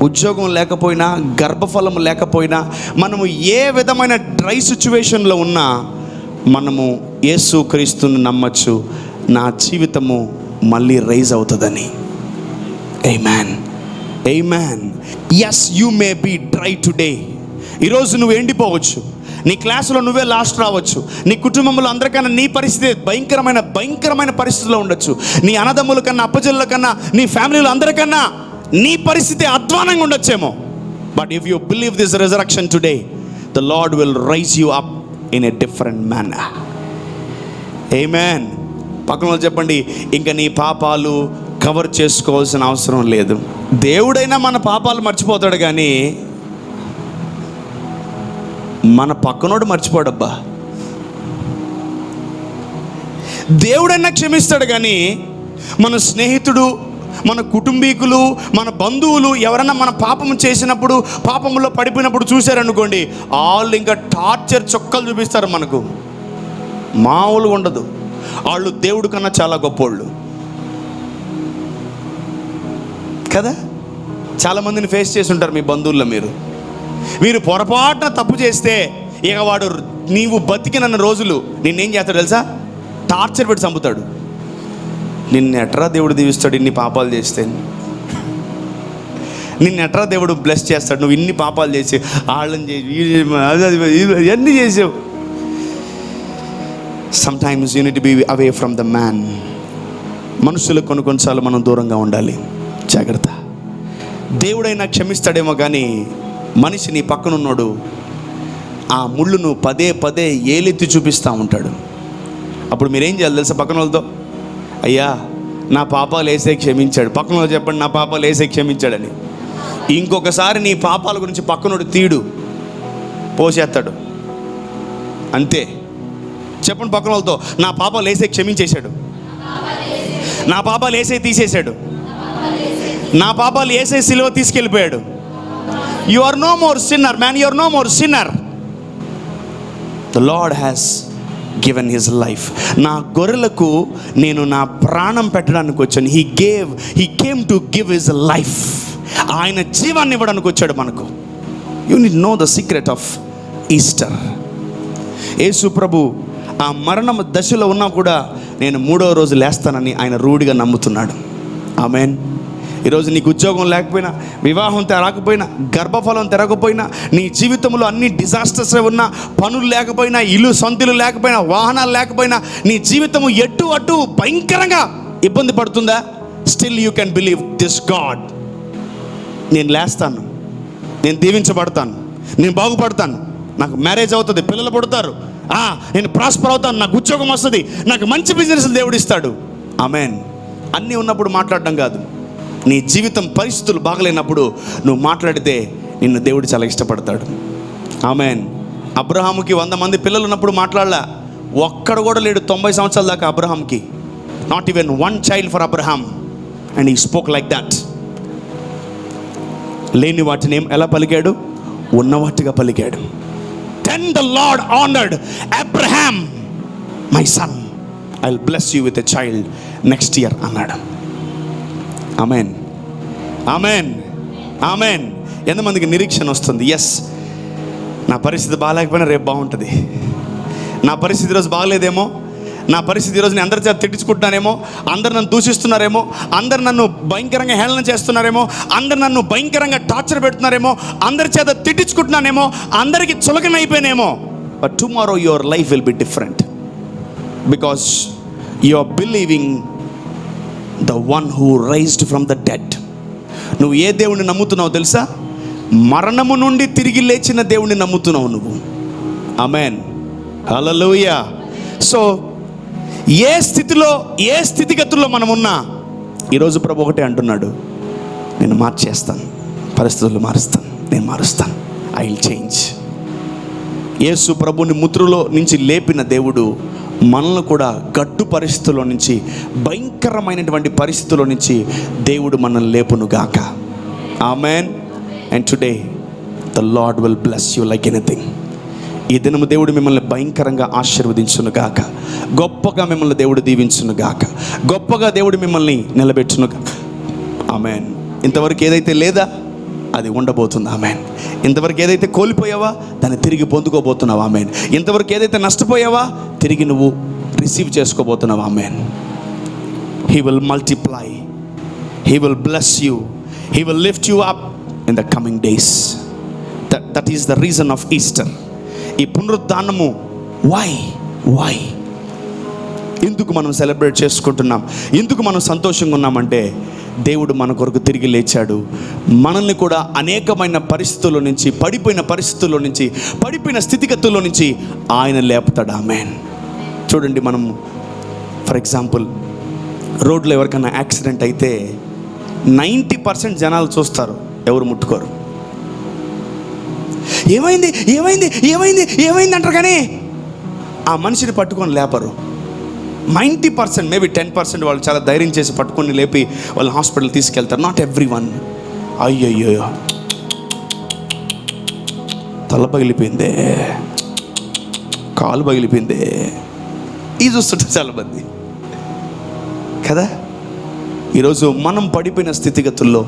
ఉద్యోగం లేకపోయినా, గర్భఫలం లేకపోయినా, మనము ఏ విధమైన డ్రై సిచ్యువేషన్లో ఉన్నా మనము యేసు క్రీస్తుని నమ్మచ్చు. నా జీవితము మళ్ళీ రైజ్ అవుతుందని. ఆమేన్. ఆమేన్. yes, you may be dry today. ఈరోజు నువ్వు ఎండిపోవచ్చు. నీ క్లాసులో నువ్వే లాస్ట్ రావచ్చు. నీ కుటుంబంలో అందరికన్నా నీ పరిస్థితి భయంకరమైన పరిస్థితిలో ఉండొచ్చు. నీ అన్నదమ్ముల కన్నా, అప్పజల్ల కన్నా, నీ ఫ్యామిలీలో అందరికన్నా నీ పరిస్థితి అధ్వానంగా ఉండొచ్చేమో. But if you believe this resurrection today, the Lord will rise you up in a different manner. Amen. పక్కన చెప్పండి, ఇంకా నీ పాపాలు కవర్ చేసుకోవాల్సిన అవసరం లేదు. దేవుడైనా మన పాపాలు మర్చిపోతాడు, కానీ మన పక్కనోడు మర్చిపోడబ్బా. దేవుడైనా క్షమిస్తాడు, కానీ మన స్నేహితుడు, మన కుటుంబీకులు, మన బంధువులు ఎవరైనా మన పాపం చేసినప్పుడు, పాపంలో పడిపోయినప్పుడు చూశారనుకోండి, వాళ్ళు ఇంకా టార్చర్ చొక్కలు చూపిస్తారు మనకు. మామూలుగా ఉండదు. వాళ్ళు దేవుడి కన్నా చాలా గొప్పోళ్ళు కదా. చాలామందిని ఫేస్ చేసి ఉంటారు మీ బంధువుల్లో. మీరు పొరపాటున తప్పు చేస్తే ఇక వాడు నీవు బతికినన్న రోజులు నిన్నేం చేస్తాడు తెలుసా? టార్చర్ పెట్టి చంపుతాడు. నిన్ను ఎట్రా దేవుడు దీవిస్తాడు ఇన్ని పాపాలు చేస్తే? నిన్ను ఎట్రా దేవుడు బ్లెస్ చేస్తాడు నువ్వు ఇన్ని పాపాలు చేసి? వాళ్ళని చేసి ఇవన్నీ చేసావు. Sometimes you need to be away from the man. మనుషులకు కొన్నిసార్లు మనం దూరంగా ఉండాలి. జాగ్రత్త. దేవుడైనా క్షమిస్తాడేమో, కానీ మనిషి నీ పక్కనున్నాడు ఆ ముళ్ళును పదే పదే ఏలెత్తి చూపిస్తూ ఉంటాడు. అప్పుడు మీరేం చేయాలి తెలుసా? పక్కన వాళ్ళతో, అయ్యా నా పాపాలు యేసయ్య క్షమించాడు. పక్కన వాళ్ళు చెప్పండి, నా పాపాలు యేసయ్య క్షమించాడని. ఇంకొకసారి నీ పాపాల గురించి పక్కనోడు తీడు, పోసేస్తాడు. అంతే. చెప్పండి పక్కన వాళ్ళతో, నా పాపాలు యేసయ్య క్షమించేశాడు, నా పాపాలు యేసయ్య తీసేశాడు, నా పాపాలు యేసయ్య సిలువ తీసుకెళ్ళిపోయాడు. You are no more sinner man, you are no more sinner. The Lord has given his life. నా గొర్రెలకు నేను నా ప్రాణం పెట్టడానికి వచ్చాను. He came to give his life. ఆయన జీవాన్ని ఇవ్వడానికి వచ్చాడు మనకు. You need know the secret of Easter. యేసు ప్రభు ఆ మరణం దశలో ఉన్నా కూడా నేను 3వ రోజు లేస్తానని ఆయన రూఢిగా నమ్ముతున్నాడు. ఆమేన్. ఈరోజు నీకు ఉద్యోగం లేకపోయినా, వివాహం రాకపోయినా, గర్భఫలం తిరగకపోయినా, నీ జీవితంలో అన్ని డిజాస్టర్స్ ఉన్నా, పనులు లేకపోయినా, ఇల్లు సొంతలు లేకపోయినా, వాహనాలు లేకపోయినా, నీ జీవితము ఎటు అటు భయంకరంగా ఇబ్బంది పడుతుందా? Still you can believe this God. నేను లేస్తాను, నేను దీవించబడతాను, నేను బాగుపడతాను, నాకు మ్యారేజ్ అవుతుంది, పిల్లలు పుడతారు, నేను ప్రాస్పర్ అవుతాను, నాకు ఉద్యోగం వస్తుంది, నాకు మంచి బిజినెస్ దేవుడు ఇస్తాడు. ఆమేన్. అన్నీ ఉన్నప్పుడు మాట్లాడడం కాదు. నీ జీవితం పరిస్థితులు బాగలేనప్పుడు నువ్వు మాట్లాడితే నిన్ను దేవుడు చాలా ఇష్టపడతాడు. ఆమేన్. అబ్రహాముకి 100 మంది పిల్లలు ఉన్నప్పుడు మాట్లాడలా. ఒక్కడు కూడా లేడు 90 సంవత్సరాల దాకా అబ్రహాంకి. Not even 1 child for Abraham. And he spoke like that. లేని వాటిని ఎలా పలికాడు? ఉన్నవాటిగా పలికాడు. Then the Lord honored Abraham, my son, I'll bless you with a child next year అన్నాడు. ఆమేన్. ఆమేన్. ఆమేన్. ఎంతమందికి నిరీక్షణ వస్తుంది? ఎస్, నా పరిస్థితి బాగాలేకపోయినా రేపు బాగుంటుంది. నా పరిస్థితి ఈరోజు బాగలేదేమో, నా పరిస్థితి ఈరోజు నేను అందరి చేత తిట్టించుకుంటున్నానేమో, అందరు నన్ను దూషిస్తున్నారేమో, అందరు నన్ను భయంకరంగా హేళన చేస్తున్నారేమో, అందరు నన్ను భయంకరంగా టార్చర్ పెడుతున్నారేమో, అందరి చేత తిట్టించుకుంటున్నానేమో, అందరికీ చులకన అయిపోయినేమో. But tomorrow your life will be different because you are believing the one who raised from the dead. నువ్వు ఏ దేవుణ్ణి నమ్ముతున్నావు తెలుసా? మరణము నుండి తిరిగి లేచిన దేవుణ్ణి నమ్ముతున్నావు నువ్వు. ఆమేన్, హల్లెలూయా. సో ఏ స్థితిలో, ఏ స్థితిగతుల్లో మనం ఉన్నా, ఈరోజు ప్రభు ఒకటే అంటున్నాడు, నేను మార్చేస్తాను, పరిస్థితులు మారుస్తాను, నేను మారుస్తాను, ఐ విల్ చేంజ్. యేసు ప్రభుని ముద్రలో నుంచి లేపిన దేవుడు మనల్ని కూడా గడ్డు పరిస్థితుల్లో నుంచి, భయంకరమైనటువంటి పరిస్థితుల్లో నుంచి దేవుడు మనల్ని లేపును గాక. Amen. And today the Lord will bless you like anything. ఈ దినము దేవుడు మిమ్మల్ని భయంకరంగా ఆశీర్వదించును గాక. గొప్పగా మిమ్మల్ని దేవుడు దీవించును గాక. గొప్పగా దేవుడు మిమ్మల్ని నిలబెట్టును గాక. ఆమేన్. ఇంతవరకు ఏదైతే లేదా అది ఉండబోతుంది. ఆమేన్. ఇంతవరకు ఏదైతే కోల్పోయావా దాన్ని తిరిగి పొందుకోబోతున్నావు. ఆమేన్. ఇంతవరకు ఏదైతే నష్టపోయావా తిరిగి నువ్వు రిసీవ్ చేసుకోబోతున్నావు. Amen. He will multiply, he will bless you, he will lift you up in the coming days. That is the reason of Easter. ఈ పునరుద్ధానము వై ఎందుకు మనం సెలబ్రేట్ చేసుకుంటున్నాం, ఎందుకు మనం సంతోషంగా ఉన్నామంటే దేవుడు మన కొరకు తిరిగి లేచాడు. మనల్ని కూడా అనేకమైన పరిస్థితుల్లో నుంచి, పడిపోయిన పరిస్థితుల్లో నుంచి, పడిపోయిన స్థితిగతుల్లో నుంచి ఆయన లేపుతాడు. ఆమేన్. చూడండి, మనం ఫర్ ఎగ్జాంపుల్ రోడ్లో ఎవరికైనా యాక్సిడెంట్ అయితే 90% జనాలు చూస్తారు, ఎవరు ముట్టుకోరు. ఏమైంది ఏమైంది ఏమైంది ఏమైంది అంటారు, కానీ ఆ మనిషిని పట్టుకొని లేపరు. 90%, మేబీ 10% వాళ్ళు చాలా ధైర్యం చేసి పట్టుకొని లేపి వాళ్ళు హాస్పిటల్ తీసుకెళ్తారు. Not every one. అయ్యయ్యో తల పగిలిపోయిందే, కాలు పగిలిపోయిందే, ఇది చూస్తుంటారు చాలామంది కదా. ఈరోజు మనం పడిపోయిన స్థితిగతుల్లో,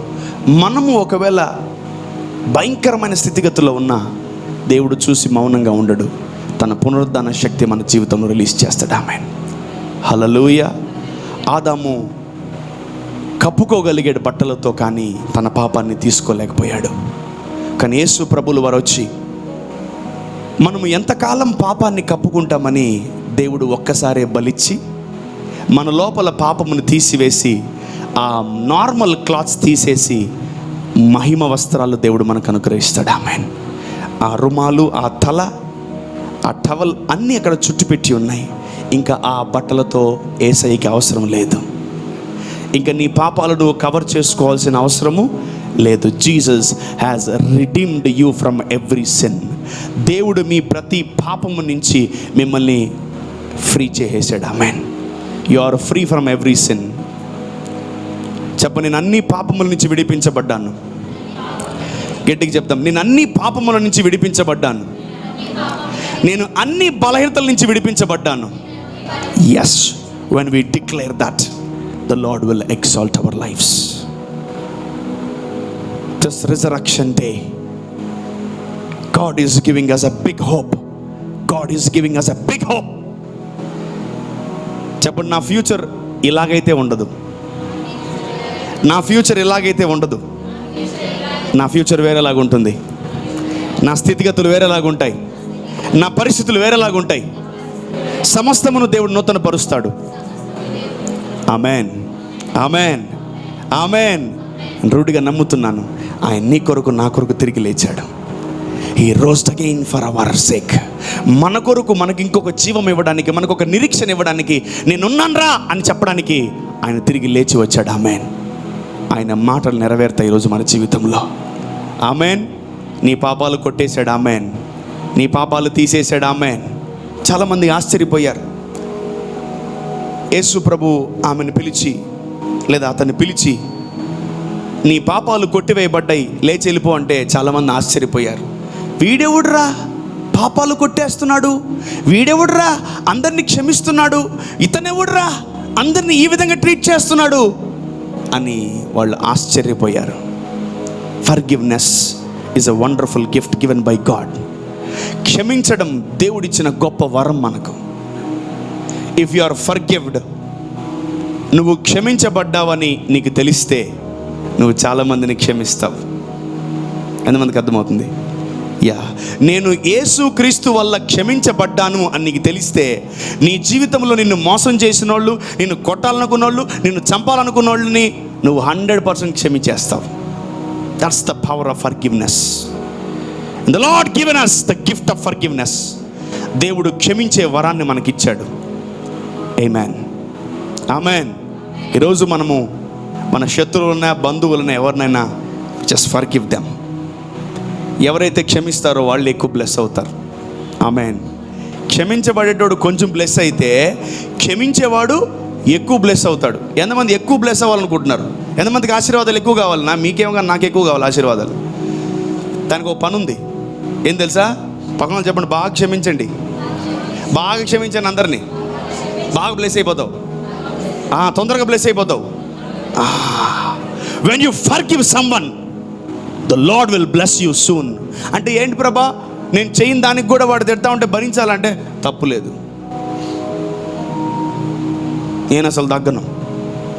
మనము ఒకవేళ భయంకరమైన స్థితిగతుల్లో ఉన్నా దేవుడు చూసి మౌనంగా ఉండడు. తన పునరుద్ధాన శక్తి మన జీవితంలో రిలీజ్ చేస్తాడు. ఆమేన్, హల్లెలూయా. ఆదాము కప్పుకోగలిగాడు బట్టలతో, కానీ తన పాపాన్ని తీసుకోలేకపోయాడు. కానీ యేసు ప్రభులు వారు వచ్చి మనము ఎంతకాలం పాపాన్ని కప్పుకుంటామని దేవుడు ఒక్కసారే బలిచ్చి మన లోపల పాపమును తీసివేసి ఆ నార్మల్ క్లాత్స్ తీసేసి మహిమ వస్త్రాలు దేవుడు మనకు అనుగ్రహిస్తాడు. ఆమేన్. ఆ రుమాలు, ఆ తల, ఆ టవల్ అన్నీ అక్కడ చుట్టుపెట్టి ఉన్నాయి. ఇంకా ఆ బట్టలతో యేసయ్యకి అవసరం లేదు. ఇంకా నీ పాపాలను కవర్ చేసుకోవాల్సిన అవసరము లేదు. Jesus has redeemed you from every sin. దేవుడు మీ ప్రతి పాపము నుంచి మిమ్మల్ని ఫ్రీ చేసేసాడు. Amen. You are free from every sin. చెప్ప, నేను అన్ని పాపముల నుంచి విడిపించబడ్డాను. గట్టిగా చెప్తాం, నేను అన్ని పాపముల నుంచి విడిపించబడ్డాను. నేను అన్ని బలహీనతల నుంచి విడిపించబడ్డాను. Yes, when we declare that, the Lord will exalt our lives. This resurrection day, God is giving us a big hope. God is giving us a big hope. చెప్పండి, నా ఫ్యూచర్ ఇలాగైతే ఉండదు, నా ఫ్యూచర్ ఇలాగైతే ఉండదు, నా ఫ్యూచర్ వేరేలాగుంటుంది, నా స్థితిగతులు వేరేలాగుంటాయి, నా పరిస్థితులు వేరేలాగుంటాయి. సమస్తమును దేవుడు నూతన పరుస్తాడు. ఆమేన్, ఆమేన్, ఆమేన్. రూఢిగా నమ్ముతున్నాను, ఆయన నీ కొరకు నా కొరకు తిరిగి లేచాడు. He rosed again for our sake. మన కొరకు మనకి ఇంకొక జీవం ఇవ్వడానికి, మనకు ఒక నిరీక్షణ ఇవ్వడానికి, నేనున్నాన్రా అని చెప్పడానికి ఆయన తిరిగి లేచి వచ్చాడు. ఆమేన్. ఆయన మాటలు నెరవేరుతాయి ఈరోజు మన జీవితంలో. ఆమేన్. నీ పాపాలు కొట్టేశాడు. ఆమేన్. నీ పాపాలు తీసేశాడు. ఆమేన్. చాలామంది ఆశ్చర్యపోయారు. యేసు ప్రభు ఆమెను పిలిచి, లేదా అతన్ని పిలిచి, నీ పాపాలు కొట్టివేయబడ్డాయి, లేచి వెళ్ళిపో అంటే చాలామంది ఆశ్చర్యపోయారు. వీడెవడురా పాపాలు కొట్టేస్తున్నాడు, వీడెవడురా అందరినీ క్షమిస్తున్నాడు, ఇతనెవడురా అందరినీ ఈ విధంగా ట్రీట్ చేస్తున్నాడు అని వాళ్ళు ఆశ్చర్యపోయారు. Forgiveness is a wonderful gift given by God. క్షమించడం దేవుడిచ్చిన గొప్ప వరం మనకు. ఇఫ్ యు ఆర్ ఫర్గివ్డ్, నువ్వు క్షమించబడ్డావని నీకు తెలిస్తే నువ్వు చాలామందిని క్షమిస్తావు. ఎంతమందికి అర్థమవుతుంది? నేను యేసుక్రీస్తు వల్ల క్షమించబడ్డాను అని నీకు తెలిస్తే నీ జీవితంలో నిన్ను మోసం చేసిన వాళ్ళు, నిన్ను కొట్టాలనుకున్న వాళ్ళు, నిన్ను చంపాలనుకున్న వాళ్ళని నువ్వు 100% క్షమించేస్తావు. That's the power of forgiveness. The Lord given us the gift of forgiveness. దేవుడు క్షమించే వరాన్ని మనకిచ్చాడు. ఆమేన్, ఆమేన్. ఈరోజు మనము మన శత్రువులైనా బంధువులైనా ఎవరినైనా జస్ట్ ఫర్గివ్ దెమ్. ఎవరైతే క్షమిస్తారో వాళ్ళు ఎక్కువ బ్లెస్ అవుతారు. ఆమేన్. క్షమించబడేటోడు కొంచెం బ్లెస్ అయితే క్షమించేవాడు ఎక్కువ బ్లెస్ అవుతాడు. ఎంతమంది ఎక్కువ బ్లెస్ అవ్వాలనుకుంటున్నారు? ఎంతమందికి ఆశీర్వాదాలు ఎక్కువ కావాలి? మీకేమో కానీ నాకు ఎక్కువ కావాలి ఆశీర్వాదాలు. దానికి ఒక పని ఉంది. ఏం తెలుసా? పక్కన చెప్పండి, బాగా క్షమించండి. బాగా క్షమించండి అందరినీ. బాగా బ్లెస్ అయిపోతావు. తొందరగా బ్లెస్ అయిపోతావు. When you forgive someone, the Lord will bless you soon. అంటే ఏంటి ప్రభా, నేను చేయని దానికి కూడా వాడు తిడతా ఉంటే భరించాలంటే తప్పు లేదు. నేను అసలు తగ్గను,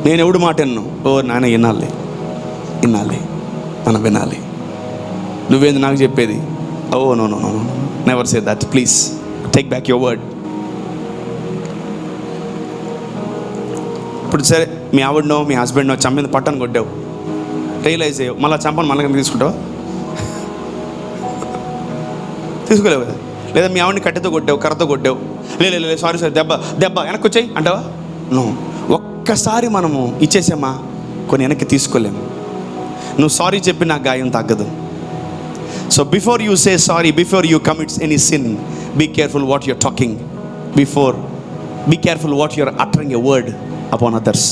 నేను ఎవడు మాట విన్ను. నాయన వినాలి, మనం వినాలి. నువ్వేంది నాకు చెప్పేది? No, never say that. Please take back your word. ఇప్పుడు సరే, మీ ఆవిడనో మీ హస్బెండ్నో చంపింది పట్టను కొట్టావు, రియలైజ్ అయ్యావు, మళ్ళీ చంపను మళ్ళీ తీసుకుంటావా? తీసుకోలేవు కదా. లేదా మీ ఆవిడని కట్టెతో కొట్టావు, కర్రతో కొట్టావు, లేదు సారీ దెబ్బ వెనక్కి వచ్చాయి అంటావా? నో. ఒక్కసారి మనము ఇచ్చేసామా, కొన్ని వెనక్కి తీసుకోలేము. నువ్వు సారీ చెప్పి నా గాయం తగ్గదు. So before you say sorry, before you commits any sin, be careful what you're talking. Be careful what you're uttering a word upon others.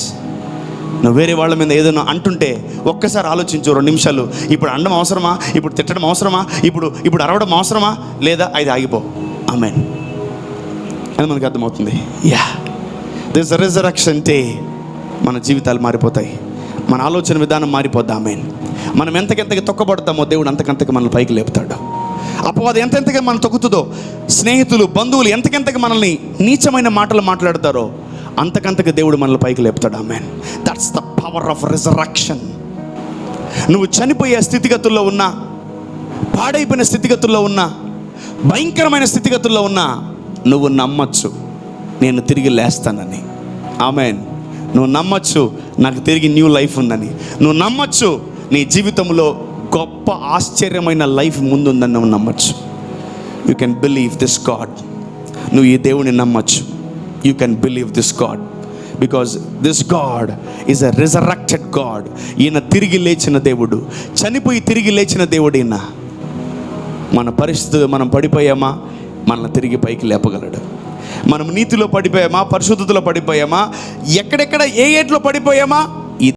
నువ్వు వేరే వాళ్ళ మీద ఏదైనా అంటుంటే ఒక్కసారి ఆలోచించు 2 నిమిషాలు. ఇప్పుడు అనడం అవసరమా? ఇప్పుడు తిట్టడం అవసరమా? ఇప్పుడు అరవడం అవసరమా? లేదా అది ఆగిపో. ఆమేన్. అది మనకు అర్థమవుతుంది. దిస్ రిజరక్షన్ డే మన జీవితాలు మారిపోతాయి, మన ఆలోచన విధానం మారిపోద్ది. ఆమేన్. మనం ఎంతకెంతకి తొక్కబడతామో దేవుడు అంతకంతకి మనల్ని పైకి లేపుతాడు. అపవాది ఎంతెంతగా మనం తొక్కుతుందో, స్నేహితులు బంధువులు ఎంతకెంతకి మనల్ని నీచమైన మాటలు మాట్లాడతారో అంతకంతకి దేవుడు మనల్ని పైకి లేపుతాడు. Amen. That's the power of resurrection. నువ్వు చనిపోయే స్థితిగతుల్లో ఉన్నా, పాడైపోయిన స్థితిగతుల్లో ఉన్నా, భయంకరమైన స్థితిగతుల్లో ఉన్నా, నువ్వు నమ్మచ్చు నేను తిరిగి లేస్తానని. ఆమేన్. నువ్వు నమ్మచ్చు నాకు తిరిగి న్యూ లైఫ్ ఉందని. నువ్వు నమ్మచ్చు నీ జీవితంలో గొప్ప ఆశ్చర్యమైన లైఫ్ ముందుందని నువ్వు నమ్మచ్చు. You can believe this God. నువ్వు ఈ దేవుని నమ్మచ్చు. You can believe this God because this God is a resurrected God. ఈయన తిరిగి లేచిన దేవుడు, చనిపోయి తిరిగి లేచిన దేవుడు ఈయన. మన పరిస్థితి, మనం పడిపోయామా, మనల్ని తిరిగి పైకి లేపగలడు. మనం నీతిలో పడిపోయామా, పరిశుద్ధతలో పడిపోయామా, ఎక్కడెక్కడ ఏ ఏట్లో పడిపోయామా,